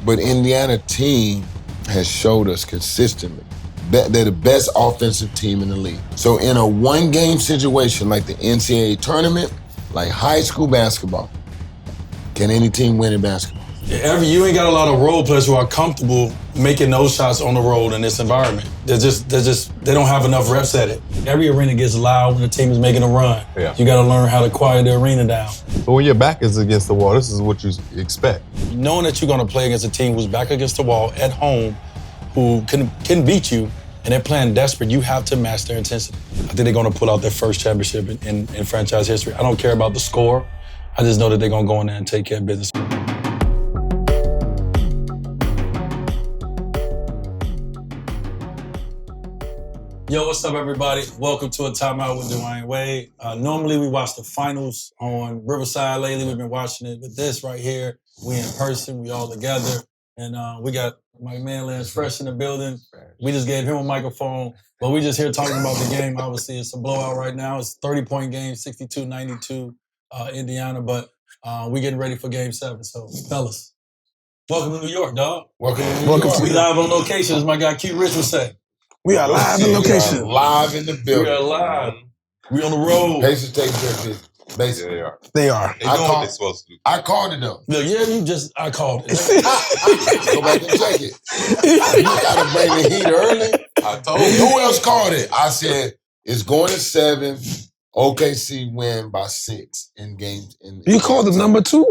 But Indiana team has showed us consistently that they're the best offensive team in the league. So in a one-game situation like the NCAA tournament, like high school basketball, can any team win in basketball? You ain't got a lot of role players who are comfortable making those shots on the road in this environment. They don't have enough reps at it. Every arena gets loud when the team is making a run. Yeah. You got to learn how to quiet the arena down. But when your back is against the wall, this is what you expect. Knowing that you're going to play against a team who's back against the wall at home, who can beat you, and they're playing desperate, you have to match their intensity. I think they're going to pull out their first championship in franchise history. I don't care about the score. I just know that they're going to go in there and take care of business. Yo, what's up, everybody? Welcome to a Timeout with Dwyane Wade. Normally, we watch the finals on Riverside. Lately, we've been watching it. But this right here, we in person, we all together. And we got my man Lance Fresh in the building. We just gave him a microphone. But we just here talking about the game. Obviously, it's a blowout right now. It's a 30-point game, 62-92 Indiana. But we getting ready for Game 7. So, fellas, welcome to New York, dog. Welcome to New York. We live on location, as my guy Q Rich would say. We are live in location. We are live in the building. We are live. We on the road. Pacers take care of business. Basically, They are. They know what they're supposed to do. I called it though. Look, I called it. Go back and check it. You gotta bring the heat early. I told you. Who else called it? I said it's going to 7. OKC win by 6 in games. You called the number 2?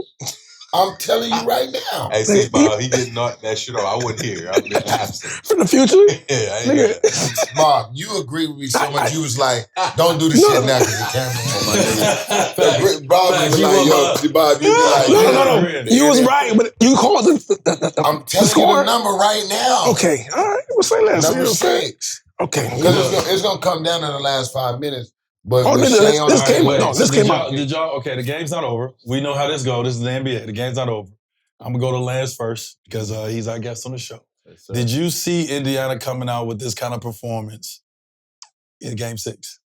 I'm telling you right now. Hey, see, Bob, he didn't knock that shit off. I wasn't here. I've been absent. From the future? Yeah, I ain't got that. Bob, you agree with me so much. You was like, don't do the shit now because the camera on. Bob was like, yo, Bob, you be like, No. You was right, but you called the I'm telling you the number right now. Okay, all right. We'll say less. Number 6. Okay. Because it's gonna come down to the last 5 minutes. But this came out. Did y'all? Okay, the game's not over. We know how this goes. This is the NBA. The game's not over. I'm gonna go to Lance first because he's our guest on the show. Yes, did you see Indiana coming out with this kind of performance in Game 6?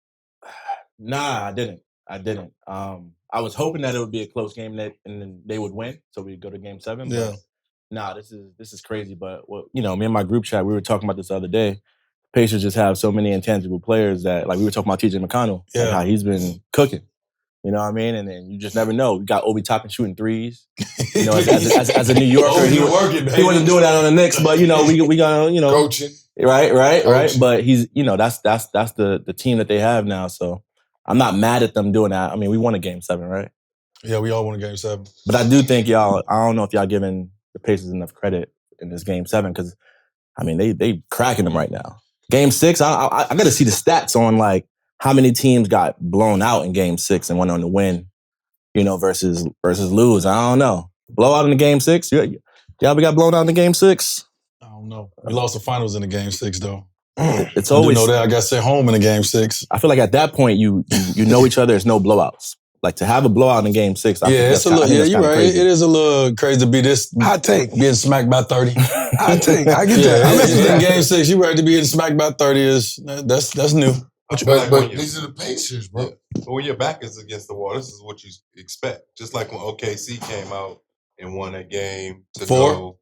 Nah, I didn't. I was hoping that it would be a close game and then they would win, so we'd go to Game 7. But yeah. Nah, this is crazy. But me and my group chat, we were talking about this the other day. Pacers just have so many intangible players that, like we were talking about TJ McConnell, and how he's been cooking. You know what I mean? And then you just never know. We got Obie Toppin shooting threes. You know, as a New Yorker, he wasn't doing that on the Knicks, but we got coaching. Right. But he's that's the team that they have now. So I'm not mad at them doing that. I mean, we won a Game 7, right? Yeah, we all won a Game 7. But I do think I don't know if y'all giving the Pacers enough credit in this Game 7 because I mean they cracking them right now. Game 6, I got to see the stats on like how many teams got blown out in Game 6 and went on to win, versus lose. I don't know. Blowout in the Game 6? Y'all got blown out in the Game 6? I don't know. We lost the finals in the Game 6 though. It's always. I know that I got sent home in the Game 6. I feel like at that point you know each other. There's no blowouts. Like to have a blowout in Game 6. It's a little. Yeah, you're right. It is a little crazy to be this. Hot take. Getting smacked by 30. Hot take. I get that. In Game 6, you right to be getting smacked by 30 that's new. But these are the Pacers, bro. But when your back is against the wall, this is what you expect. Just like when OKC came out and won that game to 4. go,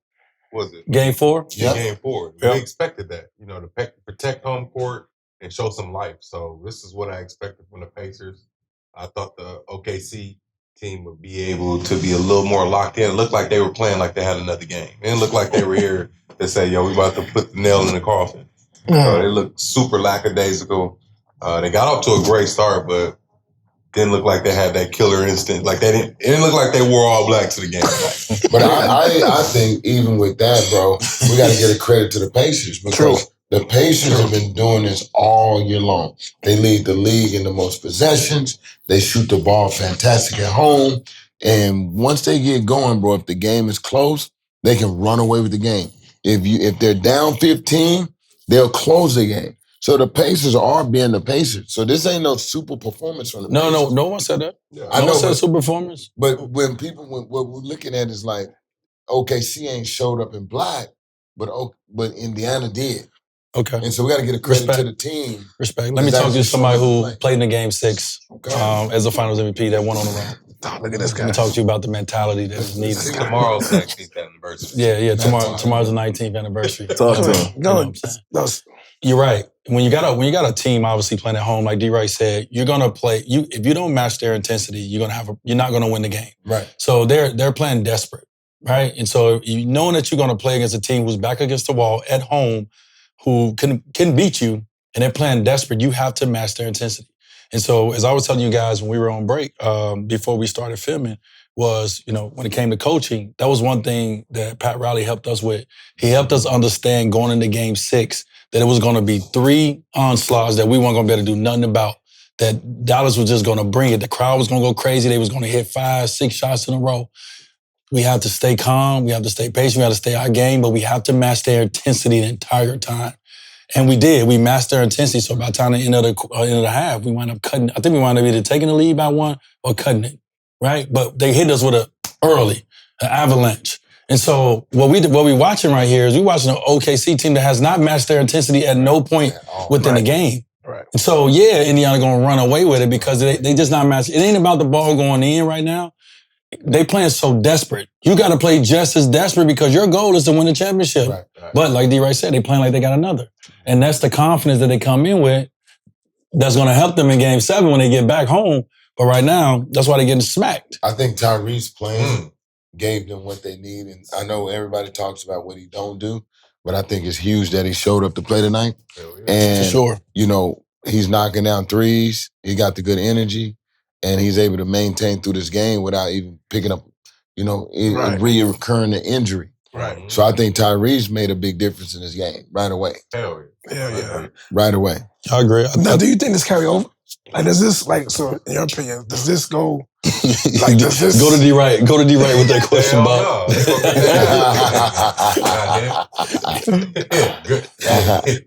what was it? Game 4? Yeah, Game 4. We expected that, to protect home court and show some life. So this is what I expected from the Pacers. I thought the OKC team would be able to be a little more locked in. It looked like they were playing like they had another game. It didn't look like they were here to say, yo, we about to put the nail in the coffin. They looked super lackadaisical. They got off to a great start, but didn't look like they had that killer instinct. Like it didn't look like they wore all black to the game. But I think even with that, bro, we got to give a credit to the Pacers because the Pacers have been doing this all year long. They lead the league in the most possessions. They shoot the ball fantastic at home. And once they get going, bro, if the game is close, they can run away with the game. If they're down 15, they'll close the game. So the Pacers are being the Pacers. So this ain't no super performance from the Pacers. No one said that. Yeah. No one said super performance. But when what we're looking at is like, OKC ain't showed up in black, but Indiana did. Okay. And so we got to get a credit to the team. Respect. Let me talk to somebody who played in the Game 6 as a Finals MVP that won on the round. Oh, look at this guy. Let me talk to you about the mentality that is needed. Tomorrow's 19th anniversary. Yeah. Tomorrow's the 19th anniversary. Talk to him. You know what I'm saying? You're right. When you got a team obviously playing at home, like D. Wright said, you're gonna play. If you don't match their intensity, you're not gonna win the game. Right. So they're playing desperate, right? And so you knowing that you're gonna play against a team who's back against the wall at home, who can beat you, and they're playing desperate, you have to match their intensity. And so, as I was telling you guys when we were on break, before we started filming, was, when it came to coaching, that was one thing that Pat Riley helped us with. He helped us understand going into Game 6 that it was going to be 3 onslaughts that we weren't going to be able to do nothing about, that Dallas was just going to bring it. The crowd was going to go crazy. They was going to hit 5, 6 shots in a row. We have to stay calm. We have to stay patient. We have to stay our game, but we have to match their intensity the entire time. And we did. We matched their intensity. So by the time the end of the half, we wound up cutting. I think we wound up either taking the lead by 1 or cutting it, right? But they hit us with an avalanche. And so what we watching right here is we watching an OKC team that has not matched their intensity at no point within the game. Right. And so Indiana gonna run away with it because they just not match. It ain't about the ball going in right now. They playing so desperate. You got to play just as desperate because your goal is to win the championship. Right. But like D. Wright said, they playing like they got another. And that's the confidence that they come in with that's going to help them in Game 7 when they get back home. But right now, that's why they're getting smacked. I think Tyrese playing gave them what they need. And I know everybody talks about what he don't do, but I think it's huge that he showed up to play tonight. And, for sure. He's knocking down threes. He got the good energy. And he's able to maintain through this game without even picking up, reoccurring the injury. Right. So I think Tyrese made a big difference in this game right away. Hell yeah. Right away. I agree. Now, do you think this carry over? Like, does this, so in your opinion, does this go, does this... Go to D. Wright with that question, Bob.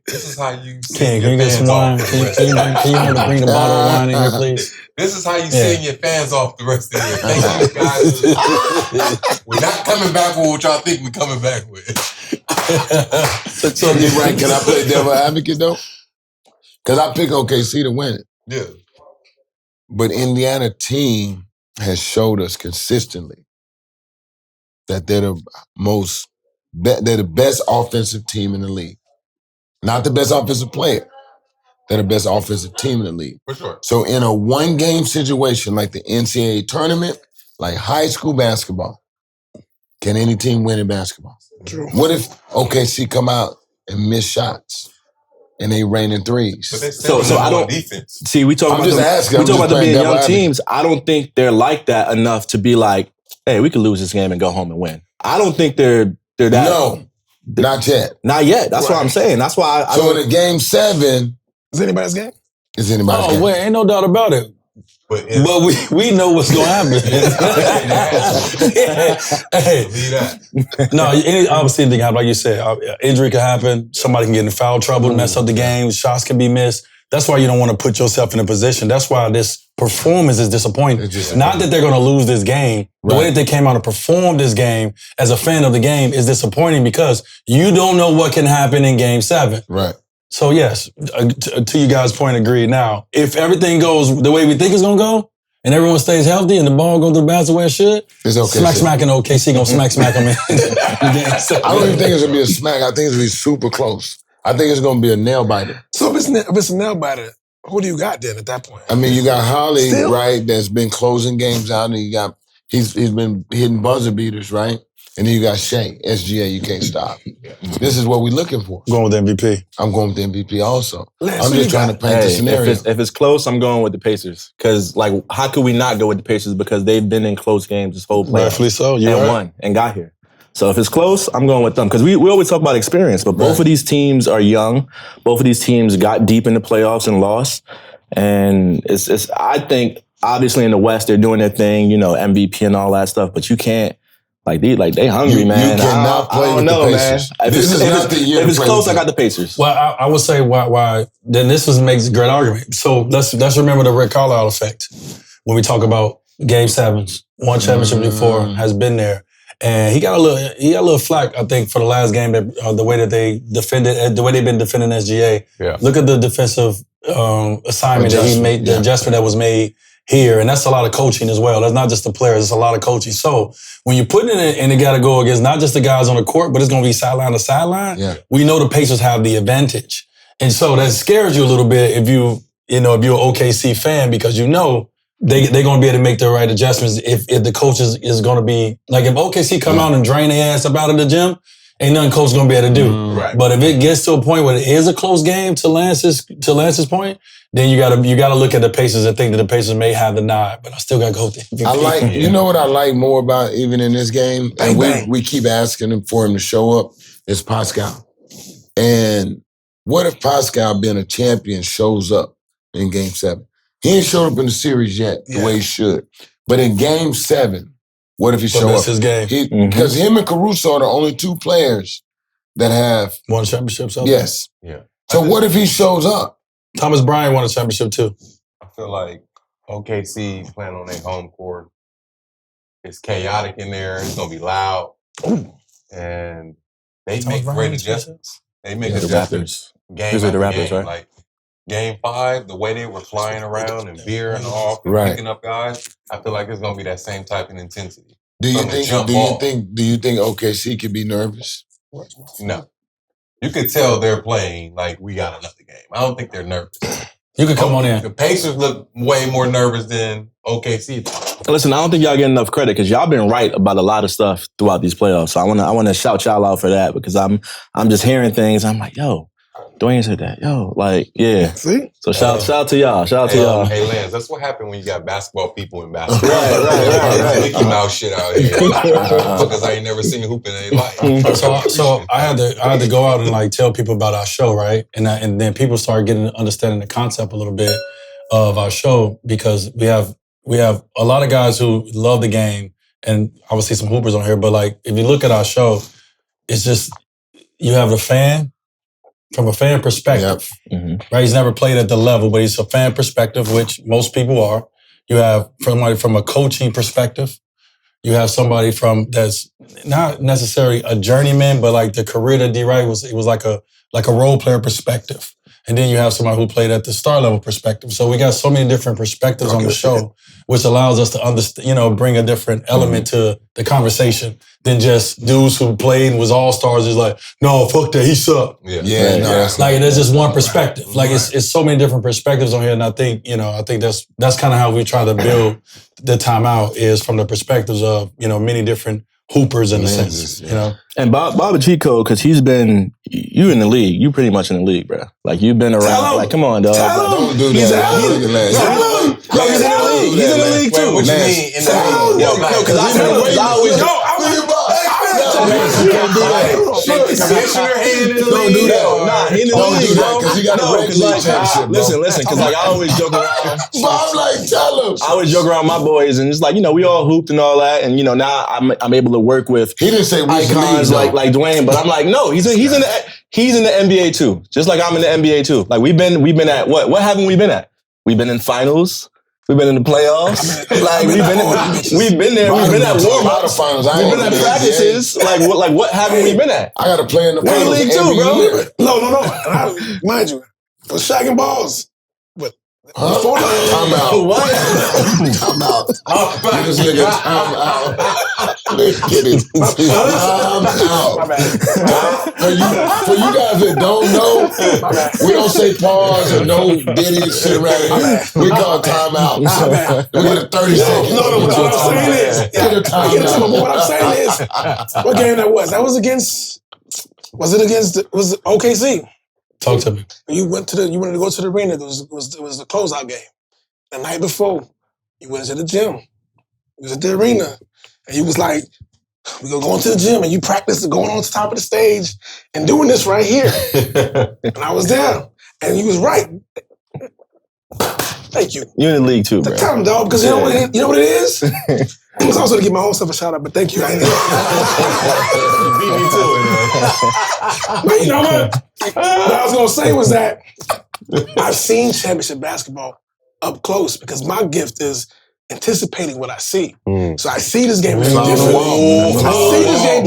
This is how you... Can you get some wine? Can you bring the bottle of wine in here, please? This is how you send your fans off the rest of the year. Thank you, guys. We're not coming back with what y'all think we're coming back with. So D. Wright, can I play devil advocate, though? Because I pick OKC to win it. Yeah. But Indiana team has showed us consistently that they're the best offensive team in the league. Not the best offensive player. They're the best offensive team in the league. For sure. So in a one-game situation like the NCAA tournament, like high school basketball, can any team win in basketball? True. What if OKC come out and miss shots? And they raining threes. But they still I don't defense. See, we talk about them being young teams. I don't think they're like that enough to be like, hey, we could lose this game and go home and win. I don't think they're that. No, not yet. Not yet. That's what I'm saying. That's why I So in a Game 7, is anybody's game? Is anybody's game? Oh, well, ain't no doubt about it. But we know what's going to happen. Obviously anything can happen. Like you said, injury can happen. Somebody can get in foul trouble, mess up the game. Shots can be missed. That's why you don't want to put yourself in a position. That's why this performance is disappointing. Not that they're going to lose this game. The way that they came out and performed this game as a fan of the game is disappointing because you don't know what can happen in Game 7. Right. So yes, to you guys' point, agreed. Now, if everything goes the way we think it's going to go, and everyone stays healthy, and the ball goes to the basket where it should, it's okay. Smacking OKC going to smack them in. I don't even think it's going to be a smack. I think it's going to be super close. I think it's going to be a nail biter. So if it's a nail biter, who do you got then at that point? I mean, you got Holly, right, that's been closing games out, and you got he's been hitting buzzer beaters, right? And then you got Shea, SGA, you can't stop. This is what we're looking for. Going with MVP. I'm going with the MVP also. I'm just trying to paint the scenario. If it's close, I'm going with the Pacers. Because, how could we not go with the Pacers? Because they've been in close games this whole playoff. Rightfully so. You won and got here. So if it's close, I'm going with them. Because we always talk about experience, but both of these teams are young. Both of these teams got deep in the playoffs and lost. And it's I think, obviously in the West, they're doing their thing, MVP and all that stuff, but you can't. They hungry, man. You cannot play with the Pacers. If it's close, I got the Pacers. Well, I would say why. Then this makes a great argument. So let's remember the Rick Carlisle effect when we talk about Game 7s. One championship before has been there, and he got a little flack, I think, for the last game that the way that they defended, the way they've been defending SGA. Yeah. Look at the defensive assignment that he made, the adjustment that was made. here. And that's a lot of coaching as well. That's not just the players, it's a lot of coaching. So when you're putting it in and it got to go against not just the guys on the court, but it's going to be sideline to sideline, we know the Pacers have the advantage. And so that scares you a little bit if you're an OKC fan, because they're going to be able to make the right adjustments if the coach is going to be, like if OKC come out and drain their ass up out of the gym, ain't nothing coach going to be able to do. Right. But if it gets to a point where it is a close game, to Lance's point, then you gotta look at the Pacers and think that the Pacers may have the nod. But I still got to go with MVP. You know what I like more about even in this game? And we keep asking him for him to show up, is Pascal. And what if Pascal, being a champion, shows up in Game 7? He ain't showed up in the series yet the way he should. But in Game 7, what if he show up? That's his game. Because him and Caruso are the only two players that have won championships. Yes. Yeah. So what if he shows up? Thomas Bryant won a championship too. I feel like OKC playing on their home court. It's chaotic in there. It's gonna be loud. Ooh. And they make great adjustments. They make adjustments. Game These are the after Raptors, game. right? Like Game 5, the way they were flying around and veering off and picking up guys, I feel like it's gonna be that same type of intensity. Do you think OKC could be nervous? No. You could tell they're playing like we got another game. I don't think they're nervous. You could come on in. The Pacers look way more nervous than OKC. Listen, I don't think y'all get enough credit because y'all been right about a lot of stuff throughout these playoffs. So I wanna shout y'all out for that, because I'm just hearing things. I'm like, yo, Dwyane said that. Yo, like, yeah. See? So shout out to y'all. Shout out to y'all. Hey, Lance, that's what happened when you got basketball people in basketball. Right. Mickey Mouse shit out here. Because I ain't never seen hoop in their life. So I had to go out and like tell people about our show, right? And then people started understanding the concept a little bit of our show, because we have a lot of guys who love the game, and obviously some hoopers on here. But like, if you look at our show, it's just, you have a fan. From a fan perspective, right? He's never played at the level, but he's a fan perspective, which most people are. You have somebody from a coaching perspective. You have somebody that's not necessarily a journeyman, but like the career that D. Wright was, it was like a role player perspective. And then you have somebody who played at the star level perspective. So we got so many different perspectives on the show, which allows us to understand, bring a different element to the conversation than just dudes who played and was all-stars. Is like, no, fuck that, he sucked. There's just one perspective. Like it's so many different perspectives on here. And I think that's kind of how we try to build the Timeout, is from the perspectives of, many different hoopers in a sense, And Bob a cheat code, because you in the league. You pretty much in the league, bro. Like, you've been around. Like, come on, dog. Don't do that. He's in the league. He's in the league too. What you mean? In the league? Yo, because I always... Don't do that. Nah, he in the league, bro. Because you got a Red League championship. Listen, because like I always joke around. Bob, like, tell him. I always joke around my boys, and it's like, we all hooped and all that, and now I'm able to work with He didn't say icons like Dwyane, but I'm like, no, he's in the NBA too, just like I'm in the NBA too. Like we've been at what haven't we been at? We've been in finals. We've been in the playoffs. We've been there. We've been at warm-ups. We've been at practices. Like what haven't we been at? I got to play in the We're in the league too, bro. No. Mind you, for shagging balls. Timeout. What? Timeout. This nigga timeout. Let's get it. Timeout. For you guys that don't know, we don't say pause or no diddy shit right here. We call timeout. We get a 30 seconds. No, what I'm saying is, get a timeout. what I'm saying is, what game that was? That was against. Was it OKC? Talk to me. You wanted to go to the arena. It was the closeout game. The night before, you went to the gym. You was at the arena, and you was like, "We gonna go into the gym," and you practiced going on the top of the stage and doing this right here. And I was there, and you was right. Thank you. You're in the league too, bro. Tell him, dog, because you know what it is. I was also to give my own self a shout out, but thank you. I ain't beat me to it, man. But you know what? What I was gonna say was that I've seen championship basketball up close, because my gift is anticipating what I see. So I see this game differently. I see this game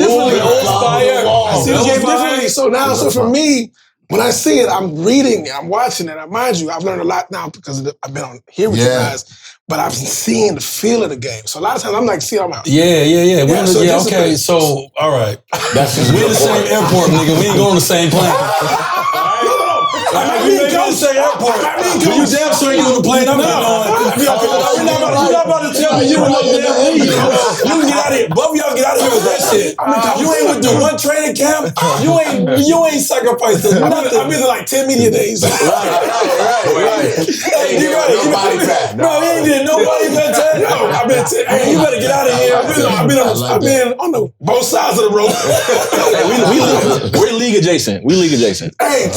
differently. So for me, when I see it, I'm reading, I'm watching it. Mind you, I've learned a lot now because I've been on here with you guys. but I've seen the feel of the game. So a lot of times I'm like, see, I'm out. Yeah. So Okay, so, all right. That's We're in the same airport, nigga. We ain't going on the same plane. We may go to the same airport. But you damn sure ain't on the plane. I'm not on. You're not about to tell me you in no damn league. You can get out of here. Both of y'all get out of here with that shit. You ain't with the one training camp. You ain't sacrificed nothing. I've been to like 10 media days. Right. You right. Nobody back. Bro, he ain't did nobody that time. No, I've been to, Hey, you better get out of here. I've been on the both sides of the road. We're league adjacent. Hey,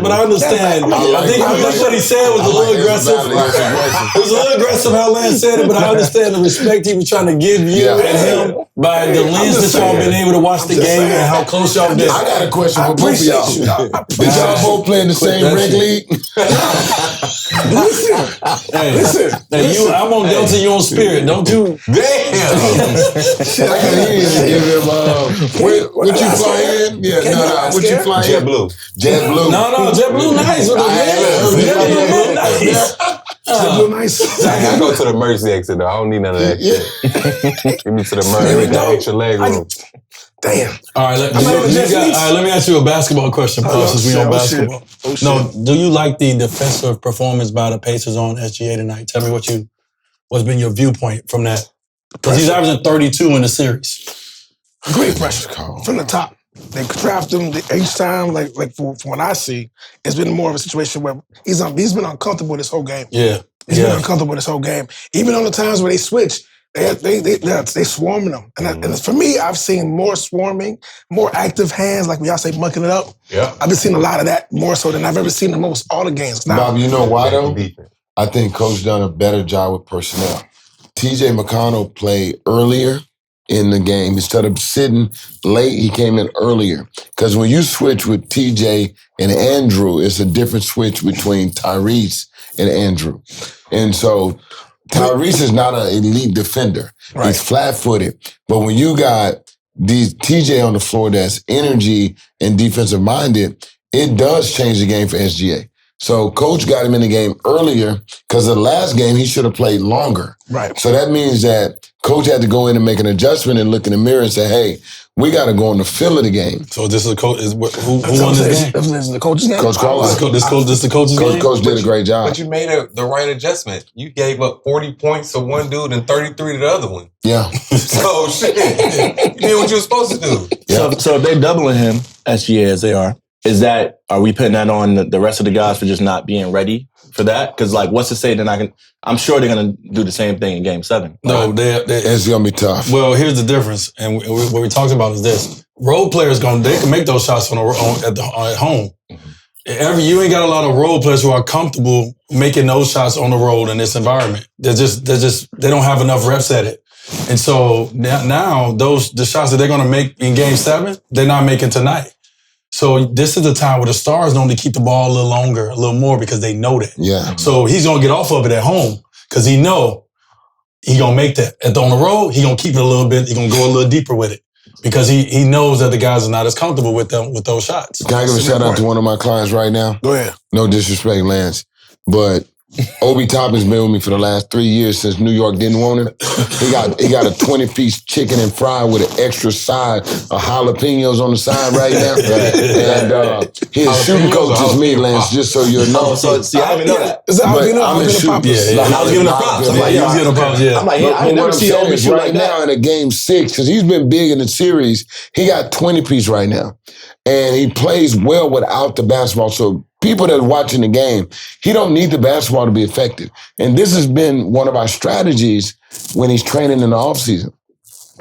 But I understand. I think what he said was a little aggressive. It was a little aggressive how Lance said it, but I understand the respect he was trying to give you and him by the lens that y'all been able to watch the game and how close y'all been. I got a question for both of y'all. Did y'all both play in the same reg league? Listen. Hey, I'm on Delta, you on Spirit. Don't you? Damn. I can hear you give him, what you fly in? Yeah, what you fly in? JetBlue. No, JetBlue nice. JetBlue nice. I go to the emergency exit though. I don't need none of that shit. Give me to the emergency, extra leg room. Damn. All right, let me ask you a basketball question, Paul, since we on basketball. No, do you like the defensive performance by the Pacers on SGA tonight? Tell me what's been your viewpoint from that? Because he's averaging 32 in the series. Great pressure from the top. They draft him each time, like from what I see, it's been more of a situation where he's been uncomfortable this whole game. Yeah. He's been uncomfortable this whole game. Even on the times where they switch, they swarming them. And for me, I've seen more swarming, more active hands, like when y'all say mucking it up. Yeah. I've been seeing a lot of that more so than I've ever seen in most all the games. Now, Bob, you know why though? I think Coach done a better job with personnel. TJ McConnell played earlier in the game. Instead of sitting late, he came in earlier. Because when you switch with TJ and Andrew, it's a different switch between Tyrese and Andrew. And so Tyrese is not an elite defender. Right. He's flat-footed. But when you got these TJ on the floor that's energy and defensive-minded, it does change the game for SGA. So Coach got him in the game earlier because the last game he should have played longer. Right. So that means that Coach had to go in and make an adjustment and look in the mirror and say, hey, we got to go on the feel of the game. So this is who won this game? This is the coach's game? Coach Carlisle. This the coach's game? Coach did a great job. But you made the right adjustment. You gave up 40 points to one dude and 33 to the other one. Yeah. So shit, you did what you were supposed to do. Yeah. So if they're doubling him, SGA as they are we putting that on the rest of the guys for just not being ready for that? Because like, what's to say that I'm sure they're going to do the same thing in Game 7. No, it's going to be tough. Well, here's the difference, and what we talked about is this: role players they can make those shots at home. You ain't got a lot of role players who are comfortable making those shots on the road in this environment. They don't have enough reps at it. And so now the shots that they're going to make in Game 7, they're not making tonight. So this is the time where the stars normally keep the ball a little longer, a little more, because they know that. Yeah. So he's going to get off of it at home because he know he going to make that. On the road, he going to keep it a little bit. He going to go a little deeper with it because he knows that the guys are not as comfortable with those shots. Can I give a shout out to one of my clients right now? Go ahead. No disrespect, Lance, but Obie Toppin's been with me for the last 3 years since New York didn't want him. He got a 20-piece chicken and fry with an extra side of jalapenos on the side right now. And his shooting coach is me, Lance, just so you know. So see, I didn't know that. I'm in shooting. I was giving him props. I'm like, he was giving him props. Yeah. I'm like, I but never see Obie shoot right like now that. in a Game 6, because he's been big in the series, he got 20-piece right now. And he plays well without the basketball. So people that are watching the game, he don't need the basketball to be effective. And this has been one of our strategies when he's training in the offseason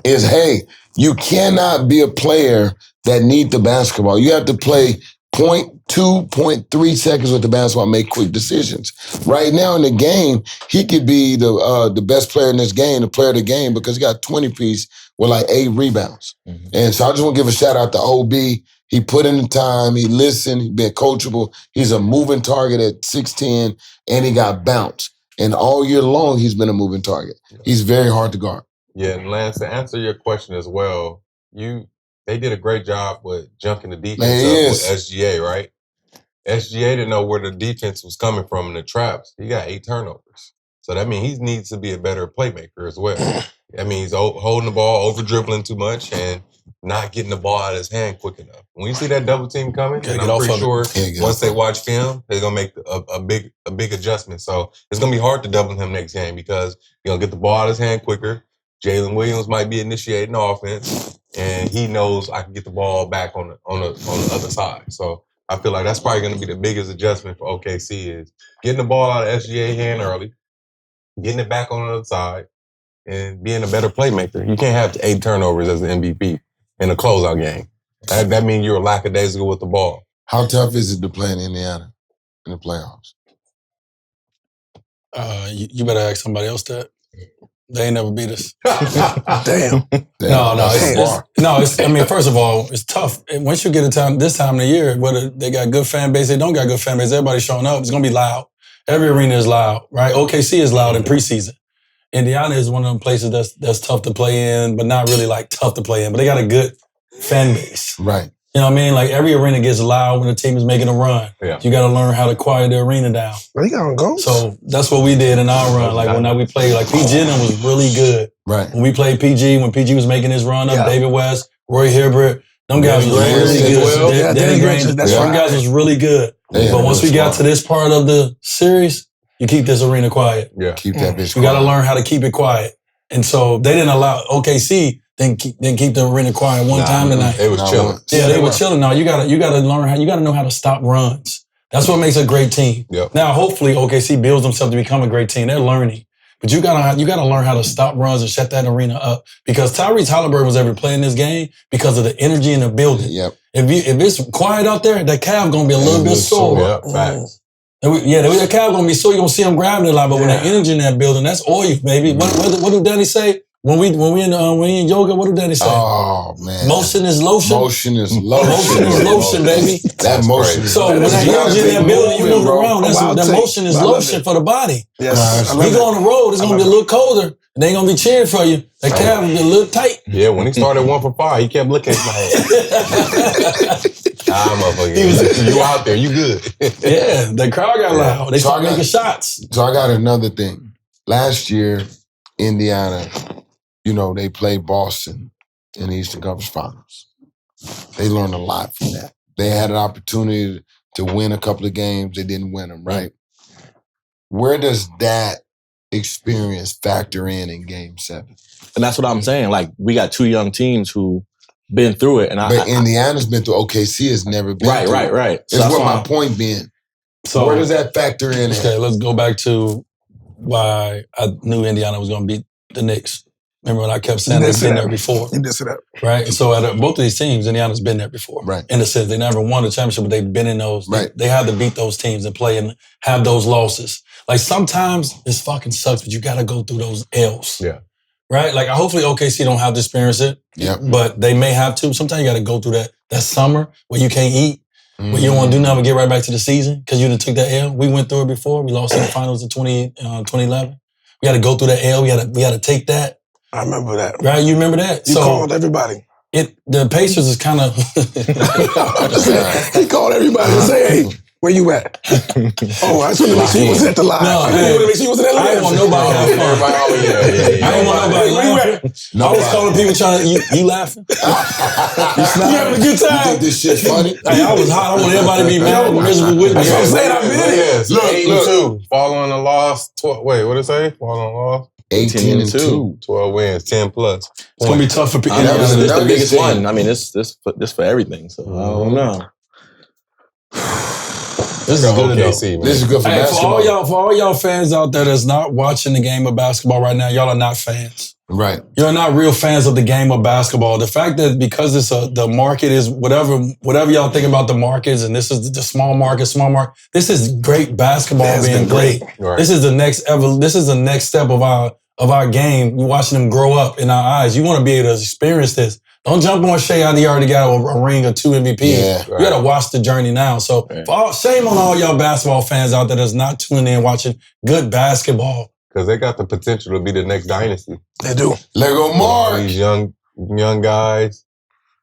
is, hey, you cannot be a player that need the basketball. You have to play 0.2, 0.3 seconds with the basketball, make quick decisions. Right now in the game, he could be the best player in this game, the player of the game, because he got 20-piece with like 8 rebounds. Mm-hmm. And so I just want to give a shout out to OB. He put in the time, he listened, he been coachable. He's a moving target at 6'10", and he got bounce. And all year long, he's been a moving target. He's very hard to guard. Yeah, and Lance, to answer your question as well, they did a great job with junking the defense up with SGA, right? SGA didn't know where the defense was coming from in the traps. He got 8 turnovers. So that means he needs to be a better playmaker as well. That means holding the ball, over-dribbling too much, and not getting the ball out of his hand quick enough. When you see that double team coming, and I'm pretty sure once they watch film, they're going to make a big adjustment. So it's going to be hard to double him next game because you're going to get the ball out of his hand quicker. Jalen Williams might be initiating the offense, and he knows I can get the ball back on the other side. So I feel like that's probably going to be the biggest adjustment for OKC is getting the ball out of SGA hand early, getting it back on the other side, and being a better playmaker. You can't have 8 turnovers as an MVP in a closeout game. That means you're lackadaisical with the ball. How tough is it to play in Indiana in the playoffs? You better ask somebody else that. They ain't never beat us. Damn. I mean, first of all, it's tough. And once you get this time of the year, whether they got good fan base, they don't got good fan base, everybody's showing up. It's going to be loud. Every arena is loud, right? OKC is loud in preseason. Indiana is one of them places that's tough to play in, but not really like tough to play in. But they got a good fan base. Right. You know what I mean? Like every arena gets loud when the team is making a run. Yeah. You got to learn how to quiet the arena down. They got on goals. So that's what we did in our run. Like when we played, like PG was really good. Right. When we played PG, when PG was making his run up, David West, Roy Hibbert, them guys was really good. Danny Granger, them guys was really good. But once we got to this part of the series, you keep this arena quiet. Yeah. Keep that bitch quiet. You got to learn how to keep it quiet. And so they didn't allow OKC. Didn't keep the arena quiet one time tonight. They was chilling. Yeah, they were chilling. No, you gotta learn how. You gotta know how to stop runs. That's what makes a great team. Yep. Now, hopefully, OKC builds themselves to become a great team. They're learning, but you gotta learn how to stop runs and shut that arena up. Because Tyrese Haliburton was ever playing this game because of the energy in the building. Yep. If it's quiet out there, that calf gonna be a little bit sore. Yeah, facts. That calf gonna be sore. You are gonna see him grabbing it a lot. But when the energy in that building, that's oil, baby. What do Danny say? When we in yoga, what did Danny say? Oh man, motion is lotion. Motion is lotion. Motion is lotion, baby. That motion. So when that energy in that building, you move around. That motion is lotion for the body. Yes. You go on the road, it's gonna be a little colder. They ain't gonna be cheering for you. That calf will be a little tight. Yeah, when he started 1 for 5, he kept looking at my head. Motherfucker, you out there, you good. Yeah, the crowd got loud. They started making shots. So I got another thing. Last year, Indiana, they played Boston in the Eastern Conference Finals. They learned a lot from that. They had an opportunity to win a couple of games. They didn't win them, right? Where does that experience factor in Game 7? And that's what I'm saying. Like, we got 2 young teams who been through it. But Indiana's been through. OKC has never been through it. Right. That's what my point being. So where does that factor in? Okay, let's go back to why I knew Indiana was going to beat the Knicks. Remember when I kept saying they've been there before? You did say that. Right? And so at both of these teams, Indiana's been there before. Right. In a sense, they never won a championship, but they've been in those. Right. They had to beat those teams and play and have those losses. Like sometimes this fucking sucks, but you got to go through those L's. Yeah. Right? Like hopefully OKC don't have to experience it. Yeah. But they may have to. Sometimes you got to go through that summer where you can't eat. But you don't want to do nothing but get right back to the season because you done took that L. We went through it before. We lost in the finals in 2011. We had to go through that L. We had to take that. I remember that. Right? You remember that? You called everybody. The Pacers is kind of... He called everybody and say, hey, where you at? Oh, I just want to make sure you was at the line. No, I want to make sure you was at the line. I didn't want nobody to have fun. I didn't want nobody laughing. I was calling people trying to... You laughing? You having a good time? You think this shit's funny? Hey, I was hot. I want everybody to be mad and miserable with me. That's what I'm saying. I've been here. Look. Following the loss. Wait, what did it say? Following the loss? 18-2. 12 wins, 10 plus. It's going to be tough for people. This is the biggest one. I mean, this for everything. So I don't know. This is good OKC, man. This is good for basketball. For all y'all fans out there that's not watching the game of basketball right now, y'all are not fans. Right. You're not real fans of the game of basketball. The fact that because the market is whatever y'all think about the markets, and this is the small market, this is great basketball being great. Right. This is the next step of our game. We're watching them grow up in our eyes. You want to be able to experience this. Don't jump on Shea out. He already got a ring or 2 MVPs. Yeah, right. You got to watch the journey now. So shame on all y'all basketball fans out there that's not tuning in watching good basketball. Because they got the potential to be the next dynasty. They do. Lego Mark. These young guys,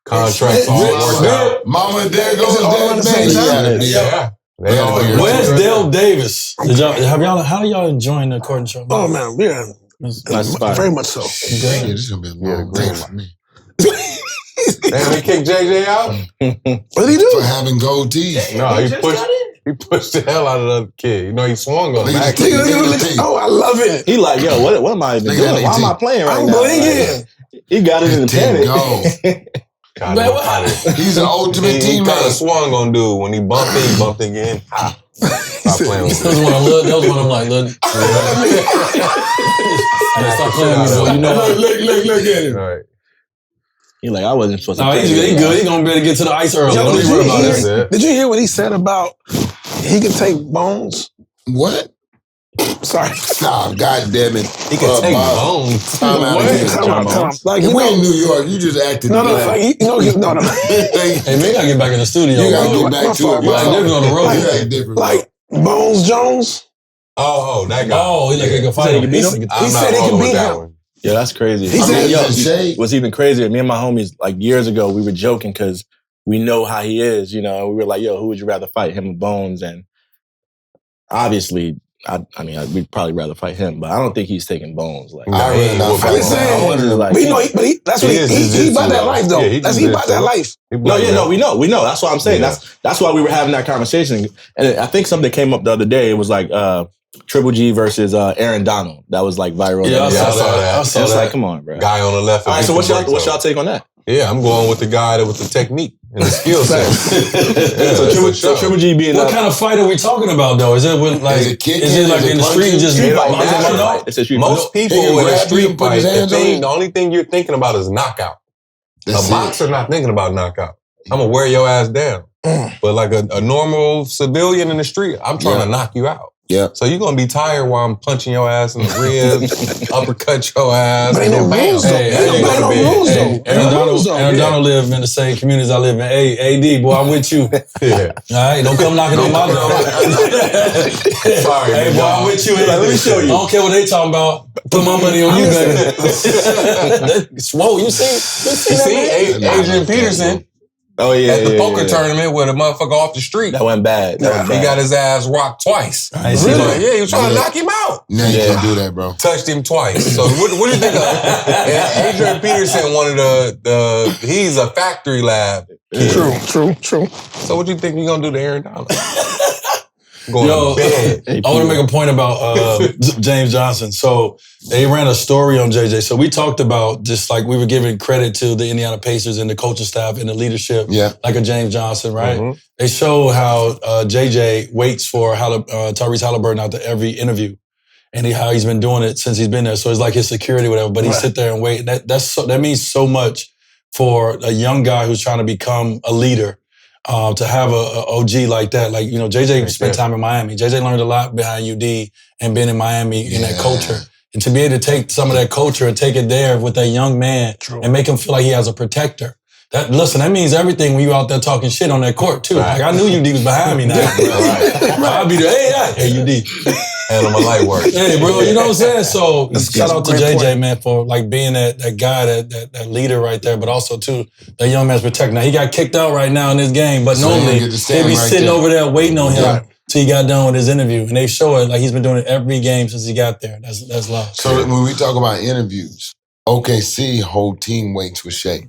contracts all worked out. Mama, there goes that man. Yeah. Where's Dale Davis? How y'all enjoying the court show? Oh man, yeah. Very much so. Yeah, this is gonna be a long day for me. Damn, he kicked JJ out? What did he do? For having gold teeth. No, he pushed the hell out of the other kid. You know, he swung on him. Oh, I love it. He like, yo, what am I even doing? Why am I playing right now? I'm blinging. He got it in the panic. He's an ultimate teammate. He kind of swung on dude. When he bumped again. Stop playing with that was one I'm like, look. Stop playing with me, bro. You know what? Look at him. Right. He like, I wasn't supposed to. No, he's good. He's gonna be able to get to the ice early. Yo, did you hear what he said about he can take bones? What? Sorry. Nah, God damn it. He can take bones. Time out. Like, if we're in New York, you just acted. No. Hey, man, gotta get back in the studio. You gotta get back to it. Like, different on the road. Like Bones Jones. Oh, that guy. Oh, he like a fight. He said he can beat him. Yeah, that's crazy. He said, what's even crazier, me and my homies, like years ago, we were joking because we know how he is, you know. We were like, yo, who would you rather fight, him or Bones? And obviously, we'd probably rather fight him, but I don't think he's taking Bones. Like, that's what he about that life though. He about that life. We know. That's what I'm saying. Yeah. That's why we were having that conversation. And I think something came up the other day. It was like Triple G versus Aaron Donald. That was like viral. Yeah, I saw that. It's like, come on, bro. Guy on the left. All right, so what's y'all take on that? Yeah, I'm going with the guy with the technique and the skill set. So Triple G being what kind of fight are we talking about though? Is it with like in the street just most people in a street fight, the only thing you're thinking about is knockout. A boxer not thinking about knockout. I'm gonna wear your ass down. But like a normal civilian in the street, I'm trying to knock you out. Yeah. So you're gonna be tired while I'm punching your ass in the ribs, uppercut your ass. But ain't no rules though. Aaron Donald live in the same communities I live in. Hey, AD, boy, I'm with you. Yeah. All right, don't come knocking on my door. Sorry, hey, boy, I'm with you. Like, let me show you. I don't care what they talking about. Put my money on you, baby. Whoa, you see Adrian Peterson. Oh yeah, at the poker tournament with a motherfucker off the street. That went bad. He got his ass rocked twice. Really? He was trying to knock him out. No, you can't do that, bro. Touched him twice. So what do you think of Adrian Peterson? One of he's a factory lab. True. So what do you think he's gonna do to Aaron Donald? Yo, I want to make a point about James Johnson. So they ran a story on JJ. So we talked about just like we were giving credit to the Indiana Pacers and the coaching staff and the leadership, like a James Johnson, right? Mm-hmm. They show how JJ waits for Tyrese Haliburton out to every interview, and how he's been doing it since he's been there. So it's like his security, whatever. But he sit there and wait. That means so much for a young guy who's trying to become a leader. To have a OG like that, like, you know, JJ spent time in Miami. JJ learned a lot behind UD and being in Miami in that culture. And to be able to take some of that culture and take it there with that young man and make him feel like he has a protector. That means everything when you out there talking shit on that court too. Right. Like I knew UD was behind me now. I'll be there, hey UD. Handle my light work. Hey, bro, you know what I'm saying? So shout out to JJ, man, for like being that guy, that leader right there, but also too, that young man's protector. Now he got kicked out right now in this game, but normally he'd be sitting over there waiting on him till he got done with his interview. And they show it like he's been doing it every game since he got there. That's love. So when we talk about interviews, OKC whole team waits with Shea.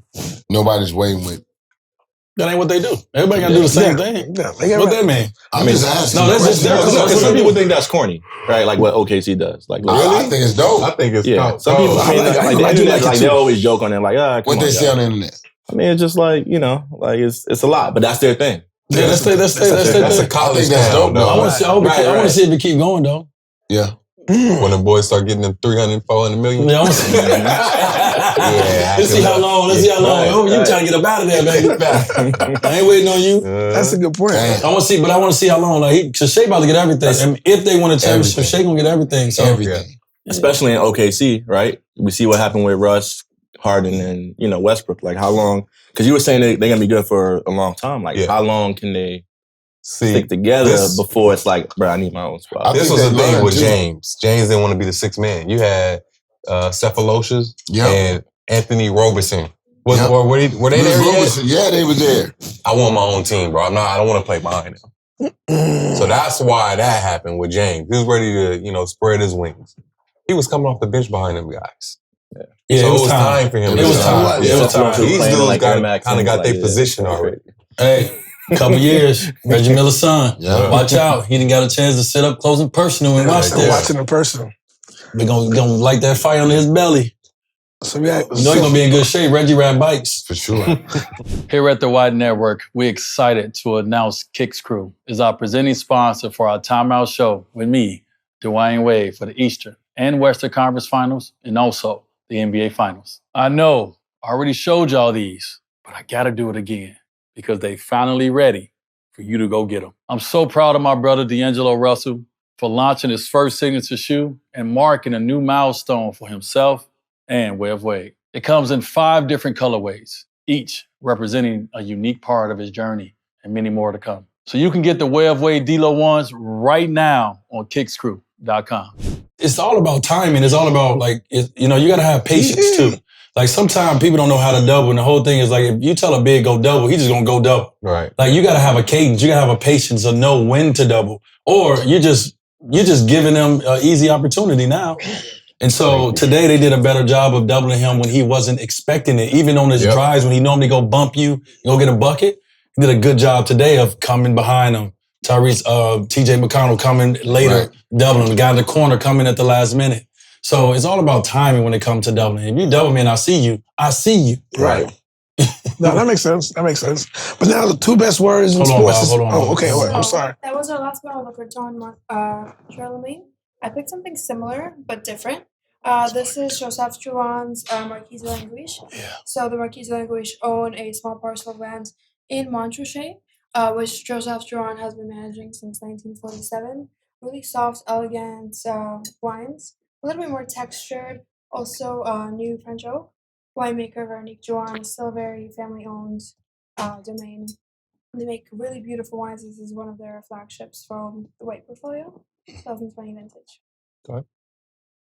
Nobody's waiting with. That ain't what they do. Everybody gotta do the same thing. What that mean? I'm just asking. No, that's just because some people think that's corny, right? Like what OKC does. Like, really? I think it's dope. I think it's dope. Some people, the internet, they always joke on it, like, what they say on the internet. I mean, it's just like, you know, like it's a lot, but that's their thing. Yeah, that's a college that's dope. I want to see if it keep going though. Yeah. When the boys start getting them 300, 400 million. Yeah, I want to see. Let's see how long. Oh, you trying to get up out of there, baby. I ain't waiting on you. That's a good point. I want to see how long. Like, cause Shea about to get everything. And if they win a championship, Shea gonna get everything. So everything. Especially in OKC, right? We see what happened with Russ, Harden, and Westbrook. Like how long? Because you were saying they're gonna be good for a long time. Like how long can they stick together before it's like, bro, I need my own spot? This was the thing with James. James didn't want to be the sixth man. You had Cephaloshes and Anthony Roberson. Were they there yet? Yeah, they were there. I want my own team, bro. I don't want to play behind him. So that's why that happened with James. He was ready to, spread his wings. He was coming off the bench behind them guys. Yeah, so it was time for him. It was time. Yeah. It was time. These dudes kind of got their position already. Hey, couple years, Reggie Miller's son. Yeah. Watch out. He didn't got a chance to sit up close and personal and watch this. Watching in person. We're gonna light that fire under his belly. So he's gonna be in good shape. Reggie ride bikes. For sure. Here at the Wide Network, we're excited to announce Kicks Crew is our presenting sponsor for our Timeout show with me, Dwyane Wade, for the Eastern and Western Conference Finals and also the NBA Finals. I know I already showed y'all these, but I gotta do it again because they finally ready for you to go get them. I'm so proud of my brother D'Angelo Russell for launching his first signature shoe and marking a new milestone for himself and Wade of Wade. It comes in 5 different colorways, each representing a unique part of his journey and many more to come. So you can get the Wade of Wade D-Lo ones right now on kickscrew.com. It's all about timing. It's all about you gotta have patience too. Like sometimes people don't know how to double, and the whole thing is like if you tell a big go double, he's just gonna go double. Right. Like you gotta have a cadence, you gotta have a patience to know when to double, or you're just giving them an easy opportunity now. And so today they did a better job of doubling him when he wasn't expecting it. Even on his drives when he normally go bump you, go get a bucket, he did a good job today of coming behind him. Tyrese, TJ McConnell coming later, doubling. The guy in the corner coming at the last minute. So it's all about timing when it comes to doubling. If you double me and I see you, I see you. Right. No, that makes sense. That makes sense. But now the 2 best words in sports. Hold on. Oh, okay. I'm sorry. That was our last battle of Charlemagne. I picked something similar but different. This is Joseph Duran's Marquise de Languiche. Yeah. So the Marquise de Languiche own a small parcel of land in Montrachet, which Joseph Duran has been managing since 1947. Really soft, elegant wines, a little bit more textured. Also, new French oak. Winemaker Veronique Duran is still very family-owned domain. They make really beautiful wines. This is one of their flagships from the White portfolio, 2020 vintage. Okay.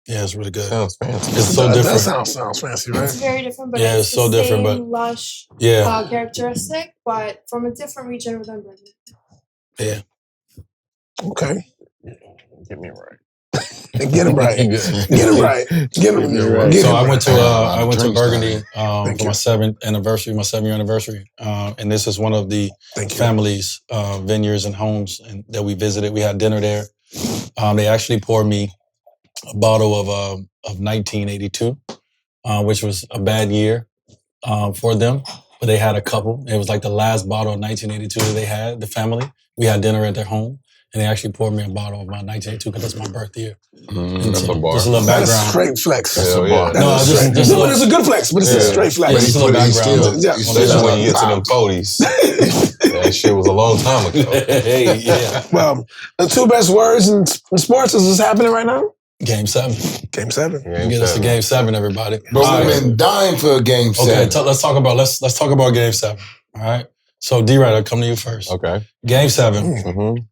Yeah, it's really good. Sounds fancy. It's so different. That sounds fancy, right? It's very different, but Yeah, it's so the different, same but lush characteristic, but from a different region within Britain. Yeah. Okay. Get me right. Get him right. Get him right. Get him right. So I went to Burgundy for my 7th year anniversary. And this is one of the family's vineyards and homes that we visited. We had dinner there. They actually poured me a bottle of 1982, which was a bad year for them. But they had a couple. It was like the last bottle of 1982 that they had, the family. We had dinner at their home. And they actually poured me a bottle of my 1982 because that's my birth year. That's a bar. Just a little background. That's straight flex. That's a bar. No, It's a good flex, but it's a straight flex. Yeah, just a little background. Especially when you get to them 40s. That shit was a long time ago. Hey, yeah. Well, the 2 best words in sports is this happening right now? Game 7. Game 7. Get us to Game 7, everybody. Bro, we've been dying for a Game 7. Okay, let's talk about Game 7. All right. So D-Wright, I'll come to you first. Okay. Game 7. Mm-hmm.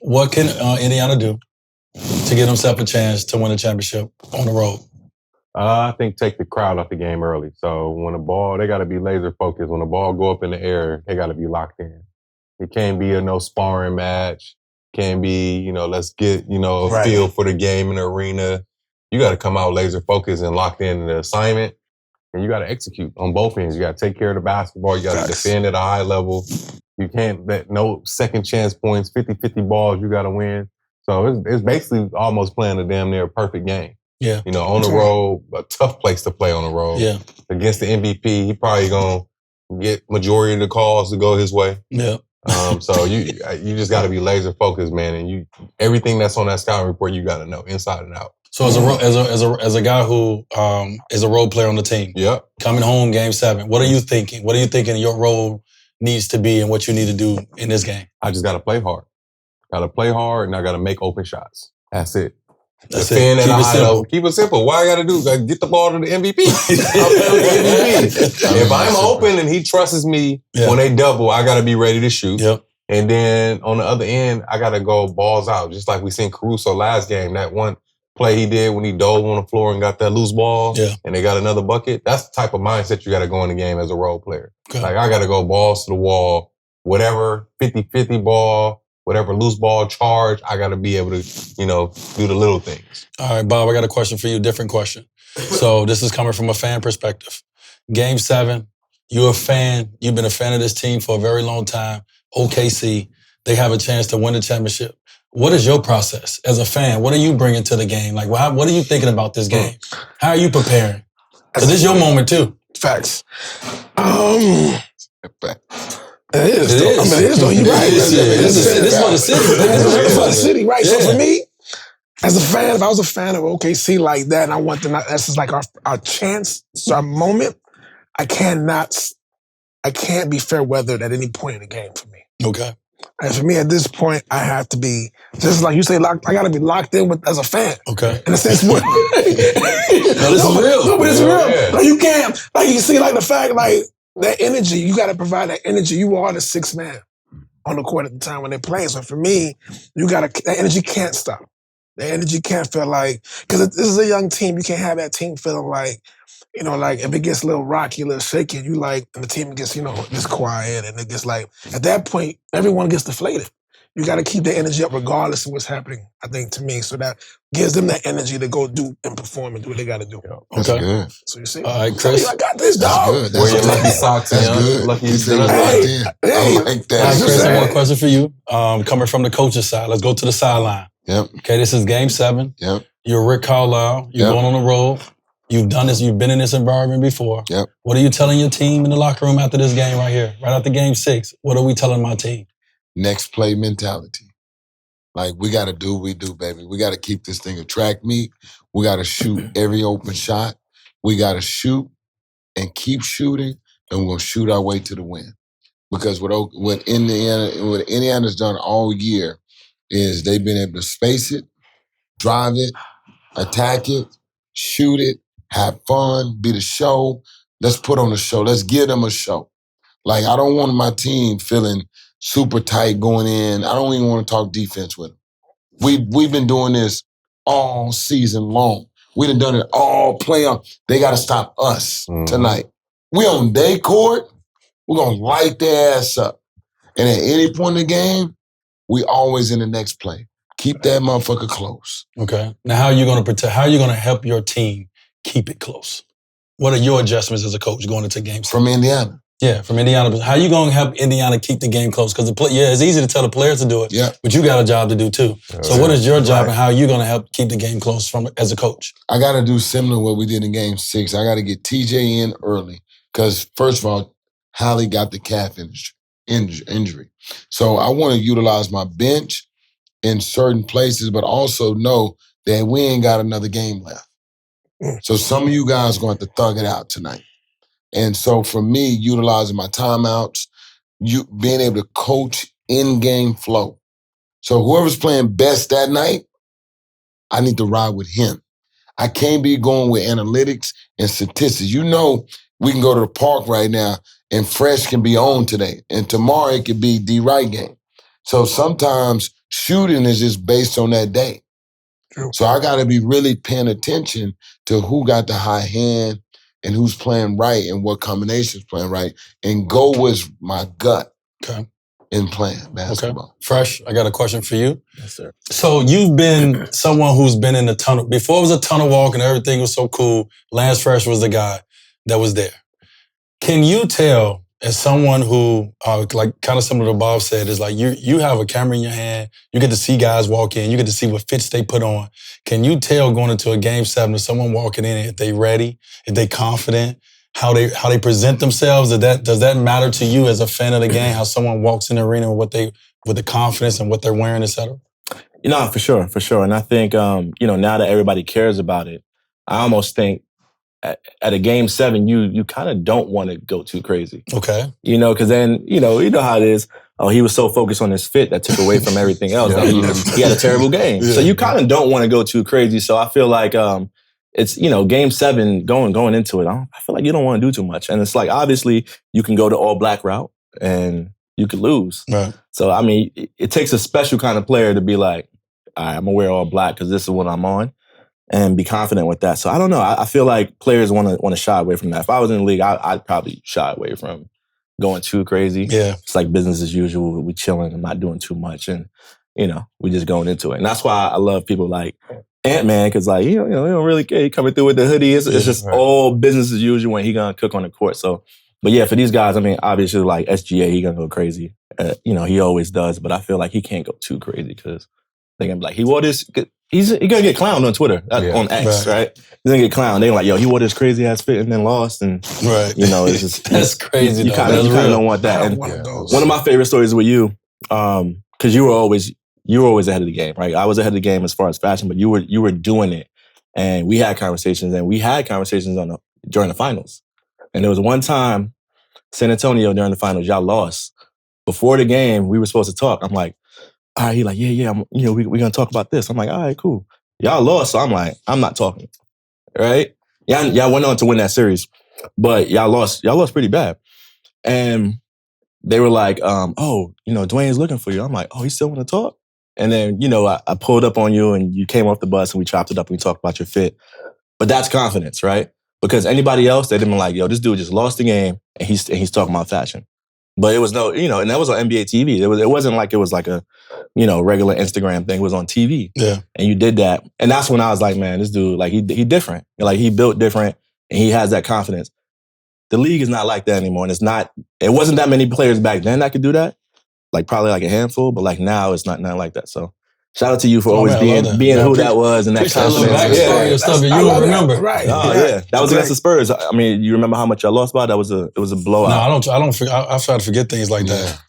What can Indiana do to give themselves a chance to win a championship on the road? I think take the crowd out the game early. So when the ball, they got to be laser focused. When the ball go up in the air, they got to be locked in. It can't be a no sparring match. Can't be, let's get, a feel for the game in the arena. You got to come out laser focused and locked in the assignment. And you got to execute on both ends. You got to take care of the basketball. You got to defend at a high level. You can't let no second chance points, 50-50 balls, you got to win. So it's basically almost playing a damn near perfect game. Yeah. On the road, a tough place to play on the road. Yeah. Against the MVP, he probably going to get majority of the calls to go his way. Yeah. So you just got to be laser focused, man. And everything that's on that scouting report, you got to know inside and out. So as a guy who is a role player on the team, coming home Game 7, what are you thinking? What are you thinking your role needs to be and what you need to do in this game? I just got to play hard. Got to play hard, and I got to make open shots. That's it. That's Defend it. at a high level. Keep it simple. What I got to do? Get the ball to the MVP. If I'm open and he trusts me when they double, I got to be ready to shoot. Yep. And then on the other end, I got to go balls out, just like we seen Caruso last game. That one play he did when he dove on the floor and got that loose ball, and they got another bucket. That's the type of mindset you got to go in the game as a role player. Okay. Like, I got to go balls to the wall, whatever, 50-50 ball, whatever loose ball charge, I got to be able to, do the little things. All right, Bob, I got a question for you, different question. So this is coming from a fan perspective. Game 7, you're a fan. You've been a fan of this team for a very long time. OKC, they have a chance to win the championship. What is your process as a fan? What are you bringing to the game? Like, what are you thinking about this game? How are you preparing? Because this is your moment, too. Facts. It is. It is. I mean, it is, though. You're right. This is for the city. This is for the city, right? Yeah. So for me, as a fan, if I was a fan of OKC like that, and I want them, this is like our chance, it's our moment, I can't be fair weathered at any point in the game for me. Okay. And for me, at this point, I have to be, just like you say, I got to be locked in as a fan. Okay. In a sense, No, this is real. No, but it's real. Yeah. Like, you can't, like, you see, like, the fact, like, that energy, you got to provide that energy. You are the sixth man on the court at the time when they're playing. So for me, that energy can't stop. The energy can't feel like, because this is a young team, you can't have that team feeling like, like if it gets a little rocky, a little shaky, and the team gets, gets quiet, and it gets like, at that point, everyone gets deflated. You got to keep the energy up regardless of what's happening, I think, to me. So that gives them that energy to go do and perform and do what they got to do. That's good. So you see? All right, Chris. I got this, That's dog. good. Wear your lucky socks. That's good. Lucky You said Hey, I like that. All right, Chris, I saying. want a question for you. Coming from the coach's side, let's go to the sideline. Yep. Okay, this is game 7. Yep. You're Rick Carlisle. You're Yep. going on the road. You've done this. You've been in this environment before. Yep. What are you telling your team in the locker room after this game right here? Right after game 6, what are we telling my team? Next play mentality. Like, we got to do what we do, baby. We got to keep this thing a track meet. We got to shoot every open shot. We got to shoot and keep shooting, and we're going to shoot our way to the win. Because what Indiana's done all year is they've been able to space it, drive it, attack it, shoot it, have fun, be the show. Let's put on a show. Let's give them a show. Like, I don't want my team feeling super tight going in. I don't even want to talk defense with them. We've been doing this all season long. We done it all playoff. They got to stop us tonight. We on their court. We're going to light their ass up. And at any point in the game, we always in the next play. Keep that motherfucker close. Okay. Now, how are you going to protect? How are you going to help your team keep it close? What are your adjustments as a coach going into games? From Indiana. Yeah, from Indiana. How are you going to help Indiana keep the game close? Because it's easy to tell the players to do it, but you got a job to do too. So what is your job and how are you going to help keep the game close as a coach? I got to do similar to what we did in game 6. I got to get TJ in early because, first of all, Hallie got the calf injury. So I want to utilize my bench in certain places, but also know that we ain't got another game left. So some of you guys are going to have to thug it out tonight. And so for me, utilizing my timeouts, being able to coach in-game flow. So whoever's playing best that night, I need to ride with him. I can't be going with analytics and statistics. We can go to the park right now and Fresh can be on today. And tomorrow it could be D. Wright game. So sometimes shooting is just based on that day. True. So I got to be really paying attention to who got the high hand and who's playing right and what combinations playing right and go with my gut in playing basketball. Okay. Fresh, I got a question for you. Yes, sir. So you've been someone who's been in the tunnel. Before it was a tunnel walk and everything was so cool, Lance Fresh was the guy that was there. Can you tell, as someone who, like kind of similar to Bob said, is like you have a camera in your hand, you get to see guys walk in, you get to see what fits they put on. Can you tell going into a game 7 of someone walking in if they ready, if they confident, how they present themselves? Does that matter to you as a fan of the game? How someone walks in the arena with the confidence and what they're wearing, etc. For sure. And I think now that everybody cares about it, I almost think at a game 7, you kind of don't want to go too crazy. Okay. Because then, you know how it is. Oh, he was so focused on his fit that took away from everything else. He had a terrible game. Yeah. So you kind of don't want to go too crazy. So I feel like it's, game 7 going into it. I feel like you don't want to do too much. And it's like, obviously, you can go the all black route and you could lose. Right. So, I mean, it takes a special kind of player to be like, all right, I'm going to wear all black because this is what I'm on. And be confident with that. So I don't know. I feel like players want to shy away from that. If I was in the league, I'd probably shy away from going too crazy. Yeah. It's like business as usual. We chilling and not doing too much. And, we just going into it. And that's why I love people like Ant-Man, because like, he don't really care. He coming through with the hoodie. It's just all business as usual when he gonna cook on the court. So, but yeah, for these guys, I mean, obviously like SGA, he gonna go crazy. He always does, but I feel like he can't go too crazy because they're gonna be like, he wore this, he's gonna get clowned on Twitter, on X, right? He's gonna get clowned. They're like, yo, he wore this crazy ass fit and then lost. And, it's just, that's crazy. You kind of don't want that. And one of my favorite stories with you, because you were always ahead of the game, right? I was ahead of the game as far as fashion, but you were doing it. And we had conversations during the finals. And there was one time, San Antonio during the finals, y'all lost. Before the game, we were supposed to talk. I'm like, all right, he like, yeah, we're gonna talk about this. I'm like, all right, cool. Y'all lost, so I'm like, I'm not talking. Right? Y'all went on to win that series, but y'all lost pretty bad. And they were like, Dwyane's looking for you. I'm like, oh, he still want to talk? And then, I pulled up on you and you came off the bus and we chopped it up and we talked about your fit. But that's confidence, right? Because anybody else, they'd been like, yo, this dude just lost the game and he's talking about fashion. But it was and that was on NBA TV. It wasn't like it was like a, regular Instagram thing. It was on TV. Yeah. And you did that. And that's when I was like, man, this dude, like he different. Like he built different and he has that confidence. The league is not like that anymore. And it wasn't that many players back then that could do that. Like probably like a handful, but like now it's not like that. So shout out to you for always being who that was and that confidence. Backstory stuff that you don't remember. Right. That was against the Spurs. I mean, you remember how much y'all lost by? It was a blowout. No, I don't. I try to forget things like that.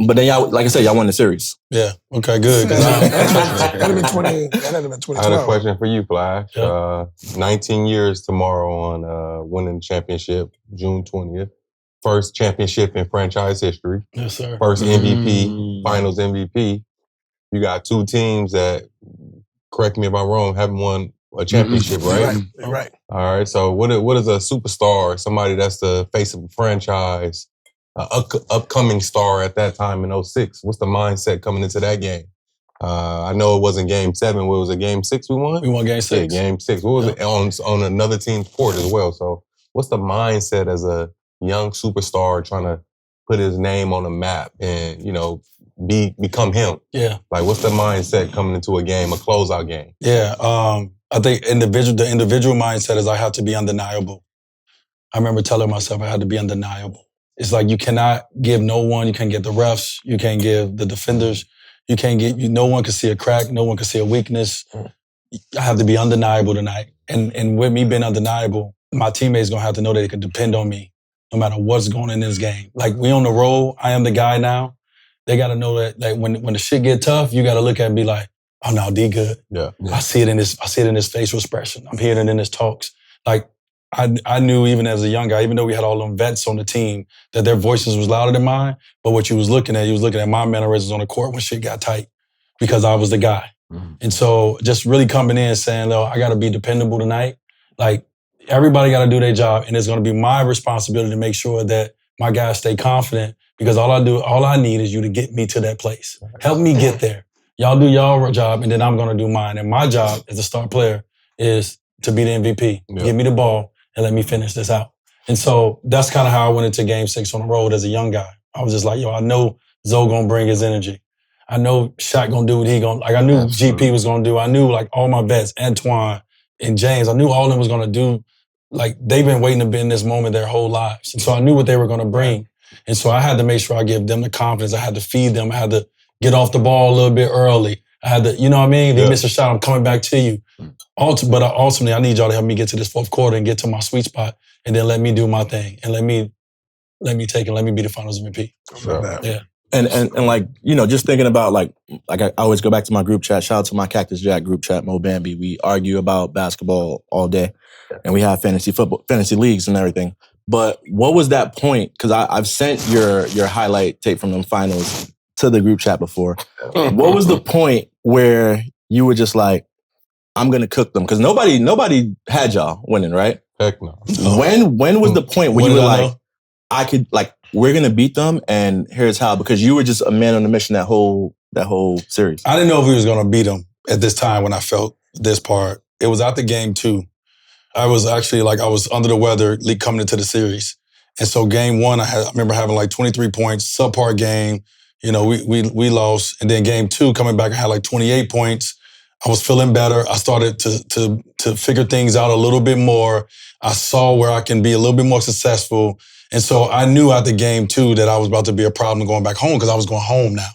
But then y'all, like I said, y'all won the series. Yeah. Okay. Good. That had been 2012. I had a question for you, Flash. Yeah. 19 years tomorrow on winning the championship, June 20th. First championship in franchise history. Yes, sir. First MVP, Finals MVP. You got two teams that, correct me if I'm wrong, haven't won a championship, right? Right. All right. So what is a superstar, somebody that's the face of a franchise, upcoming star at that time in 06? What's the mindset coming into that game? I know it wasn't game 7. What was it, game 6 we won? We won game 6. Yeah, game 6. What was it on another team's court as well? So what's the mindset as a young superstar trying to put his name on the map and, become him? Yeah. Like, what's the mindset coming into a game, a closeout game? Yeah. I think the individual mindset is I have to be undeniable. I remember telling myself I had to be undeniable. It's like you cannot give no one, you can't get the refs, you can't give the defenders, you can't get, no one can see a crack, no one can see a weakness. I have to be undeniable tonight. And with me being undeniable, my teammates going to have to know that they can depend on me no matter what's going on in this game. Like, we on the road, I am the guy now. They got to know that, like, when the shit get tough, you got to look at it and be like, oh no, D good. Yeah. I see it in his facial expression. I'm hearing it in his talks. Like, I knew even as a young guy, even though we had all them vets on the team, that their voices was louder than mine. But what you was looking at my mannerisms on the court when shit got tight because I was the guy. Mm-hmm. And so just really coming in saying, no, I got to be dependable tonight. Like, everybody got to do their job, and it's going to be my responsibility to make sure that my guys stay confident, because all I need is you to get me to that place. Help me get there. Y'all do y'all job, and then I'm going to do mine. And my job as a star player is to be the MVP. Yeah. Give me the ball and let me finish this out. And so that's kind of how I went into game 6 on the road as a young guy. I was just like, I know Zoe going to bring his energy. I know Shaq going to do what he going to, like, I knew Absolutely. GP was going to do. I knew, like, all my vets, Antoine and James, I knew all of them was going to do. Like, they've been waiting to be in this moment their whole lives. And so I knew what they were going to bring. And so I had to make sure I give them the confidence. I had to feed them. I had to get off the ball a little bit early. I had to, you know what I mean? They miss a shot, I'm coming back to you. But ultimately, I need y'all to help me get to this fourth quarter and get to my sweet spot, and then let me do my thing and let me take it. Let me be the Finals MVP. Sure. Yeah. And like, just thinking about like I always go back to my group chat. Shout out to my Cactus Jack group chat, Mo Bambi. We argue about basketball all day, and we have fantasy leagues and everything. But what was that point? Because I've sent your highlight tape from them finals to the group chat before. What was the point where you were just like, I'm gonna cook them? Because nobody had y'all winning, right? Heck no. When was the point where you were like, I could, like, we're gonna beat them, and here's how? Because you were just a man on a mission that whole series. I didn't know if we was gonna beat them at this time when I felt this part. It was after game 2. I was actually I was under the weather coming into the series. And so game one, I remember having like 23 points, subpar game. You know, we lost. And then game two, coming back, I had like 28 points. I was feeling better. I started to figure things out a little bit more. I saw where I can be a little bit more successful. And so I knew after game two that I was about to be a problem going back home because I was going home now.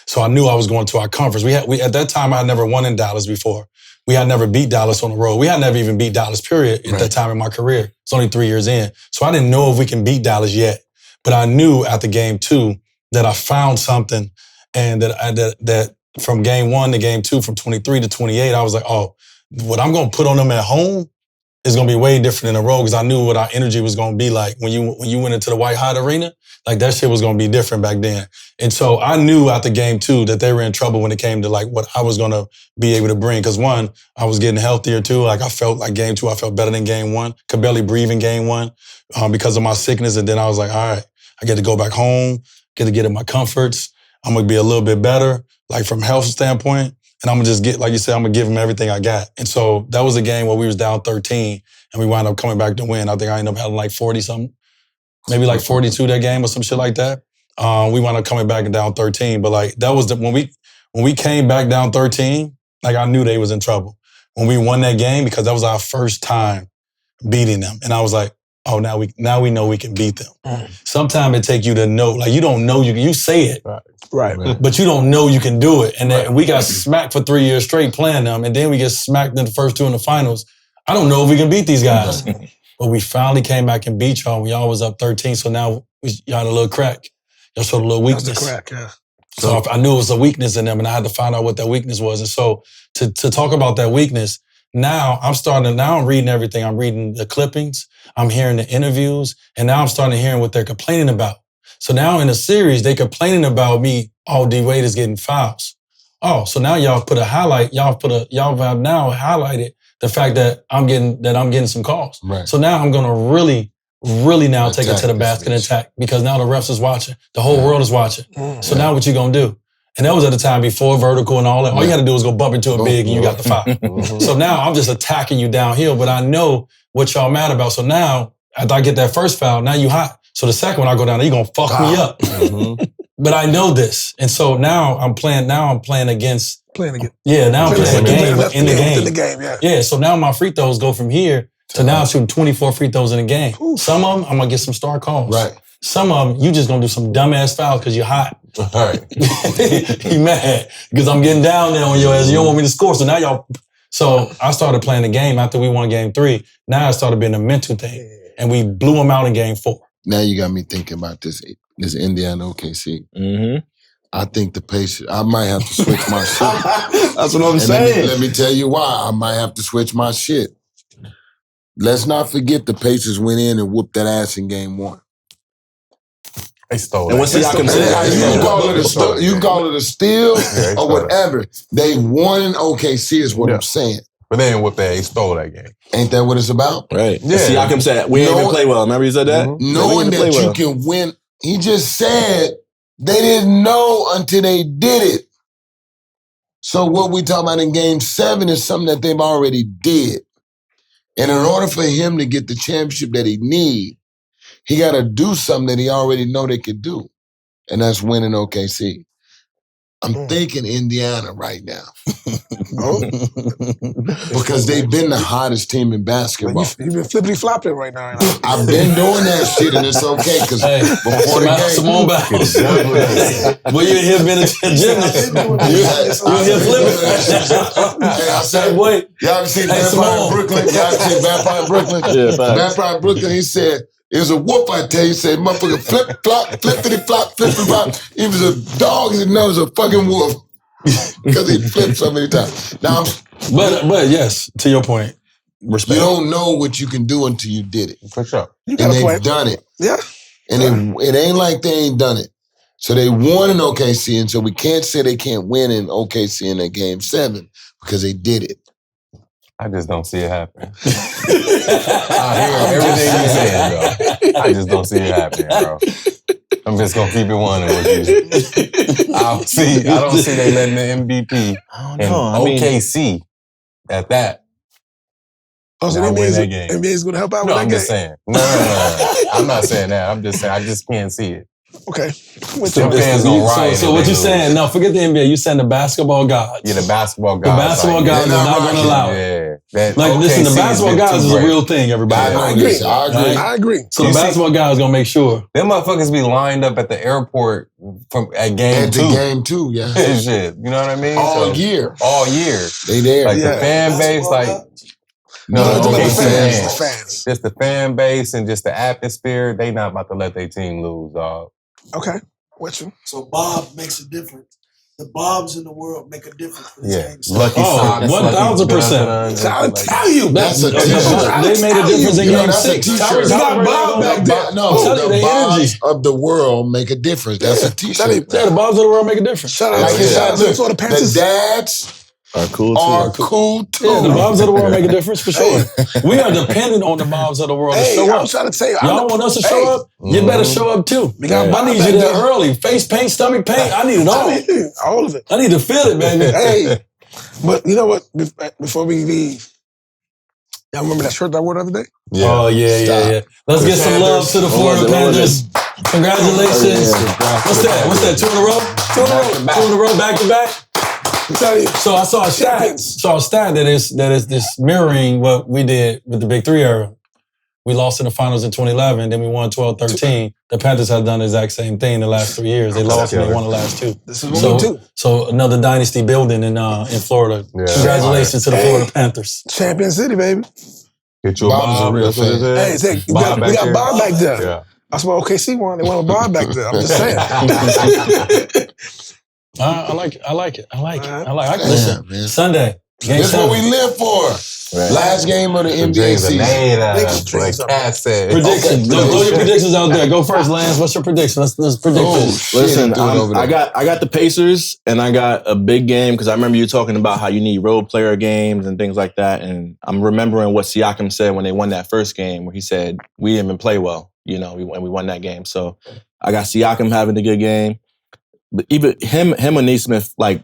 So I knew I was going to our conference. We at that time, I had never won in Dallas before. We had never beat Dallas on the road. We had never even beat Dallas, period, at that time in my career. It's only 3 years in. So I didn't know if we can beat Dallas yet. But I knew after game two that I found something, and that from game one to game two, from 23 to 28, I was like, oh, what I'm going to put on them at home is going to be way different in the road because I knew what our energy was going to be like when you went into the White Hot Arena. Like that shit was going to be different back then. And so I knew after game two that they were in trouble when it came to like what I was going to be able to bring. Because one, I was getting healthier too. Like I felt like game two, I felt better than game one. Could barely breathe in game one because of my sickness. And then I was like, all right, I get to go back home, get to get in my comforts. I'm going to be a little bit better, like from health standpoint. And I'm going to just get, like you said, I'm going to give them everything I got. And so that was a game where we was down 13 and we wound up coming back to win. I think I ended up having like 40-something, maybe like 42 that game or some shit like that. We wound up coming back and down 13. But like that was when we came back down 13, like I knew they was in trouble. When we won that game, because that was our first time beating them. And I was like, oh, now we know we can beat them. Sometimes it take you to know, like you don't know, you say it. Right. But you don't know you can do it. And then we got smacked for 3 years straight playing them. And then we get smacked in the first two in the finals. I don't know if we can beat these guys. But we finally came back and beat y'all. Y'all was up 13. So now y'all had a little crack. Y'all showed a little weakness. That's the crack, yeah. So I knew it was a weakness in them and I had to find out what that weakness was. And so to talk about that weakness, now I'm reading everything. I'm reading the clippings. I'm hearing the interviews. And now I'm starting to hear what they're complaining about. So now in the series, they complaining about me, oh, D-Wade is getting fouls. Oh, so now y'all put a highlight, y'all have now highlighted the fact that I'm getting some calls. Right. So now I'm gonna really now take it to the basket and attack because now the refs is watching. The whole world is watching. So now what you gonna do? And that was at the time before vertical and all that. All you gotta do is go bump into a big and you got the foul. So now I'm just attacking you downhill, but I know what y'all mad about. So now, after I get that first foul, now you hot. So the second one I go down there, you gonna fuck me up. But I know this. And so now I'm playing against. Yeah, now I'm playing in the game. Yeah, so now my free throws go from here to now shooting 24 free throws in a game. Some of them, I'm gonna get some star calls. Right. Some of them, you just gonna do some dumbass fouls because you're hot. All right. You mad because I'm getting down there on your ass. You don't want me to score. So I started playing the game after we won game 3. Now it started being a mental thing. And we blew them out in game 4. Now you got me thinking about this Indiana OKC. Mm-hmm. I think the Pacers, I might have to switch my shit. That's what I'm saying. Let me tell you why. I might have to switch my shit. Let's not forget the Pacers went in and whooped that ass in game 1. They stole it. And what's the y'all say? You can call it a steal or whatever. They won in OKC is what I'm saying. But they didn't whip that. They stole that game. Ain't that what it's about? Right. Yeah. Siakam said, we ain't even play well. Remember you said that? Knowing that you can win. He just said they didn't know until they did it. So what we talking about in game 7 is something that they've already did. And in order for him to get the championship that he need, he got to do something that he already know they could do. And that's winning OKC. I'm thinking Indiana right now. Because they've been the hottest team in basketball. You've been flippity-flopping right now. I've been doing that shit and it's okay because before the game. Simone Biles. Well, you here been a gymnast. You here flipping. Hey, I said, wait. Y'all ever seen Vampire in Brooklyn? Y'all ever seen Vampire in Brooklyn? Yeah, Vampire in Brooklyn, he said, it was a whoop, I tell you. He said, motherfucker, flip-flop, flippity-flop, flip-flop. He was a dog, he knows a fucking wolf. Because he flipped so many times. Now, but yes, to your point, respect. You don't know what you can do until you did it. For sure. And they've done it. Yeah. And it ain't like they ain't done it. So they won in OKC, and so we can't say they can't win in OKC in that game 7 because they did it. I just don't see it happening. I hear everything you're saying, bro. I just don't see it happening, bro. I'm just gonna keep it one with you. I don't see they letting the MVP in OKC at that. Oh, so Not win that NBA game. is going to help out No, with that I'm game? just saying. No. I'm not saying that. I'm just saying I just can't see it. Okay. Them fans gonna riot. So what you saying? No, forget the NBA. You saying the basketball gods. Yeah, the basketball The guys. basketball guys is not going to allow it. Yeah. That Like, listen, the OKC basketball been guys too is a great. real thing, everybody. I agree. I agree. So the basketball guys going to make sure. Them motherfuckers be lined up at the airport at game At 2. the game 2, yeah. Shit. You know what I mean? All year. All year. They there. Like Yeah. the fan base, like No, it's about okay, the fans. fans. The fans. just the fan base and just the atmosphere, they not about to let their team lose, dog. Okay. With you. So Bob makes a difference. The Bobs in the world make a difference for this Yeah. game. Lucky Oh, socks. 1,000%. I'll tell you. That's a They t-shirt. made a difference in You know, game that's a 6. t-shirt. Tyrese You got Haliburton Bob back there. No, I'm telling you, the they Bobs energy. of the world make a difference. That's a t-shirt. Yeah, the Bobs of the world make a difference. Shout out Like to it's shout out to all the Panthers. the dads Are cool too. are cool too. Yeah, the Bobs of the world make a difference for sure. We are dependent on the Bobs of the world to Hey, show I'm up. trying to tell you. Y'all want us to show up? You better show up too. We got I Bob need back you there there. early. Face paint, stomach paint. I need it all. All of it. I need to feel it, baby. Hey, but you know what? Before we leave, y'all remember that shirt I wore the other day? Oh, yeah. Let's get some love to the Florida Panthers. Congratulations. What's that? 2 in a row? 2 in a row. 2 in a row, back to back? I'm telling you. So I saw a stat that is this mirroring what we did with the Big 3 era. We lost in the finals in 2011, then we won 12-13. The Panthers have done the exact same thing the last 3 years. They lost and they won the last 2. This is what we do. So another dynasty building in Florida. Yeah. Congratulations to the Florida Panthers. Champion City, baby. Get you a Bob's a Bob. real That's what it fan. Hey, is. say, we Bob got back there. Bob back there. Yeah. That's what OKC won. They won a Bob back there. I'm just saying. I like it. I Damn, listen. man. Sunday. Game This is what 7. we live for. Right. Last game of the NBA James season. made Big like streets up Cass said. Predictions. Throw your predictions out there. Go first, Lance. What's your prediction? Let's predict Oh, this. shit, Listen, do it over I there. got the Pacers, and I got a big game because I remember you talking about how you need role player games and things like that. And I'm remembering what Siakam said when they won that first game, where he said we didn't even play well, and we won that game. So I got Siakam having a good game, but even him and Naismith like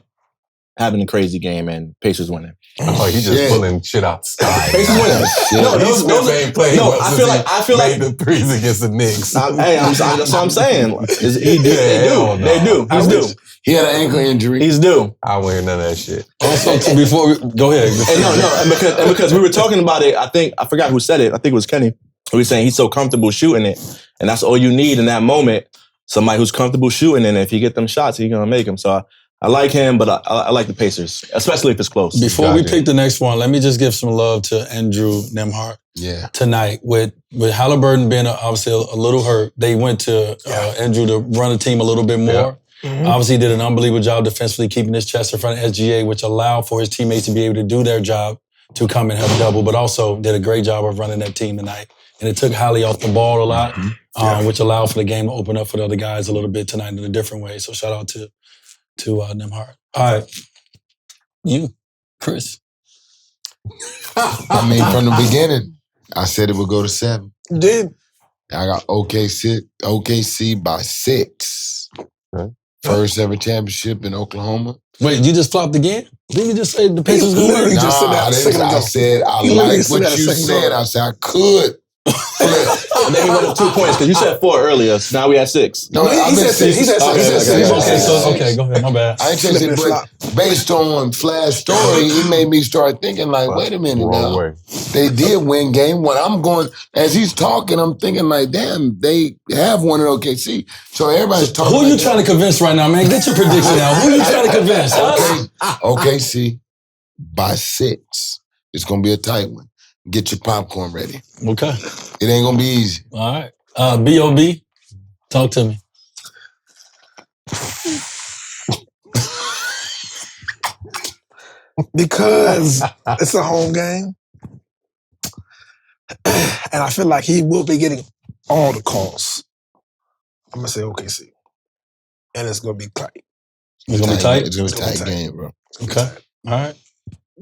having a crazy game and Pacers winning. Oh, he just pulling shit out the sky. Pacers winning. No, those ain't played no, well I since feel he like made the threes against the Knicks. that's what I'm saying. They hell do. no. They do. He's due. He had an ankle injury. He's due. I won't hear none of that shit. Also, before we go ahead. And no, because we were talking about it, I forgot who said it. I think it was Kenny. He was saying he's so comfortable shooting it, and that's all you need in that moment. Somebody who's comfortable shooting it, and if he get them shots, he's gonna make them. So I like him, but I like the Pacers, especially if it's close. Before we pick the next one, let me just give some love to Andrew Nembhard Yeah. tonight. With Haliburton being obviously a little hurt, they went to Andrew to run the team a little bit more. Mhm. Obviously, he did an unbelievable job defensively, keeping his chest in front of SGA, which allowed for his teammates to be able to do their job to come and help double, but also did a great job of running that team tonight. And it took Hali off the ball a lot, which allowed for the game to open up for the other guys a little bit tonight in a different way. So shout out to Nembhard. All right. You, Chris. I mean, from the beginning, I said it would go to 7. You did. I got OKC by 6. First ever championship in Oklahoma. Wait, you just flopped again? Didn't you just say the Pacers going to literally win? just said that a second ago. I said I He literally like said that what a you second said. ago. I said I could. And then he went up 2 points because you said 4 earlier. So now we at 6. No, he I've been said six. He said okay, six. okay, He said okay. six. Okay, go ahead. My bad. I ain't chasing it, but based on Flash story, he made me start thinking like, wait a minute Wrong now. way. They did win game 1. I'm going, as he's talking, I'm thinking like, damn, they have won in OKC. So everybody's talking Who are you like trying to convince right now, man? Get your prediction out. Who are you trying to convince? Us? OKC by 6. It's going to be a tight one. Get your popcorn ready. Okay. It ain't going to be easy. All right. B.O.B., talk to me. Because it's a home game. And I feel like he will be getting all the calls. I'm going to say OKC. And it's going to be tight. It's going to be tight? It's going to be a tight game, bro. Okay. All right.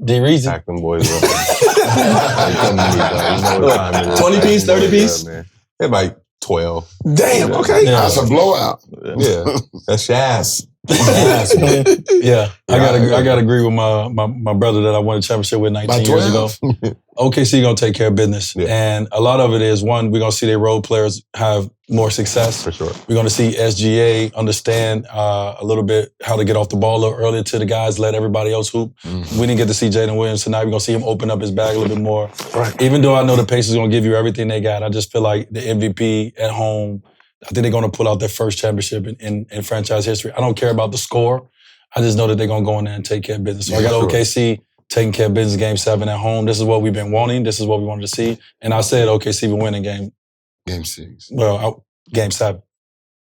D-Reason. Pack them boys up. They come to me, dog. You know what time it is. 20 Pack piece, them 30 boys piece? up, man. They're like 12. Damn, okay. Yeah. That's a blowout. Yeah. That's your ass. Yeah, I gotta agree with my brother that I won a championship with 19 years ago. OKC gonna take care of business, and a lot of it is one, we're gonna see their role players have more success. For sure. We're gonna see SGA understand a little bit how to get off the ball a little earlier to the guys, let everybody else hoop. We didn't get to see Jaden Williams tonight. We're gonna see him open up his bag a little bit more. Right. Even though I know the Pacers gonna give you everything they got, I just feel like the MVP at home, I think they're going to pull out their first championship in franchise history. I don't care about the score. I just know that they're going to go in there and take care of business. So I got OKC taking care of business game 7 at home. This is what we've been wanting. This is what we wanted to see. And I said OKC will win in game 6. Well, game 7.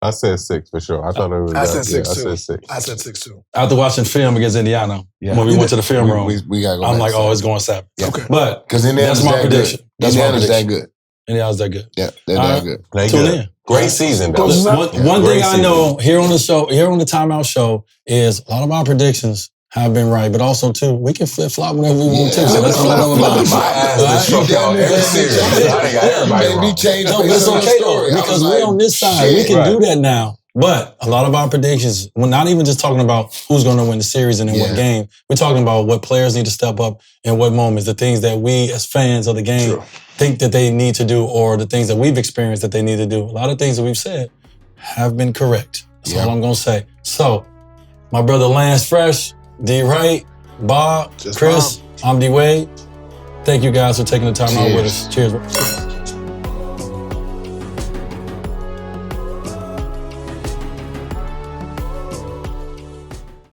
I said 6 for sure. I thought it was. I said 6 I too. said 6. I said 6 too. After watching film against Indiana, when we went to the film room, we got to go I'm back like, to oh, that. it's going 7. Yeah. Okay. But Because Indiana's that's my that prediction. good. That's my Indiana's that prediction. good. Indiana's that good. Yeah, they're All that right. good. They Tune good. in. Great season, though. One thing I know here on the show, here on the Timeout show, is a lot of our predictions have been right, but also too, we can flip flop whenever we want to. So let's flip flop about it. My ass is struck out every series. I got everybody wrong. No, but it's okay though, because we're on this side. We can do that now. But a lot of our predictions, we're not even just talking about who's going to win the series and in what game. We're talking about what players need to step up in what moments, the things that we as fans of the game think that they need to do, or the things that we've experienced that they need to do. A lot of things that we've said have been correct. That's all I'm going to say. So, my brother Lance Fresh, D. Wright, Bob, Chris, I'm D. Wade. Thank you guys for taking the time out with us. Cheers.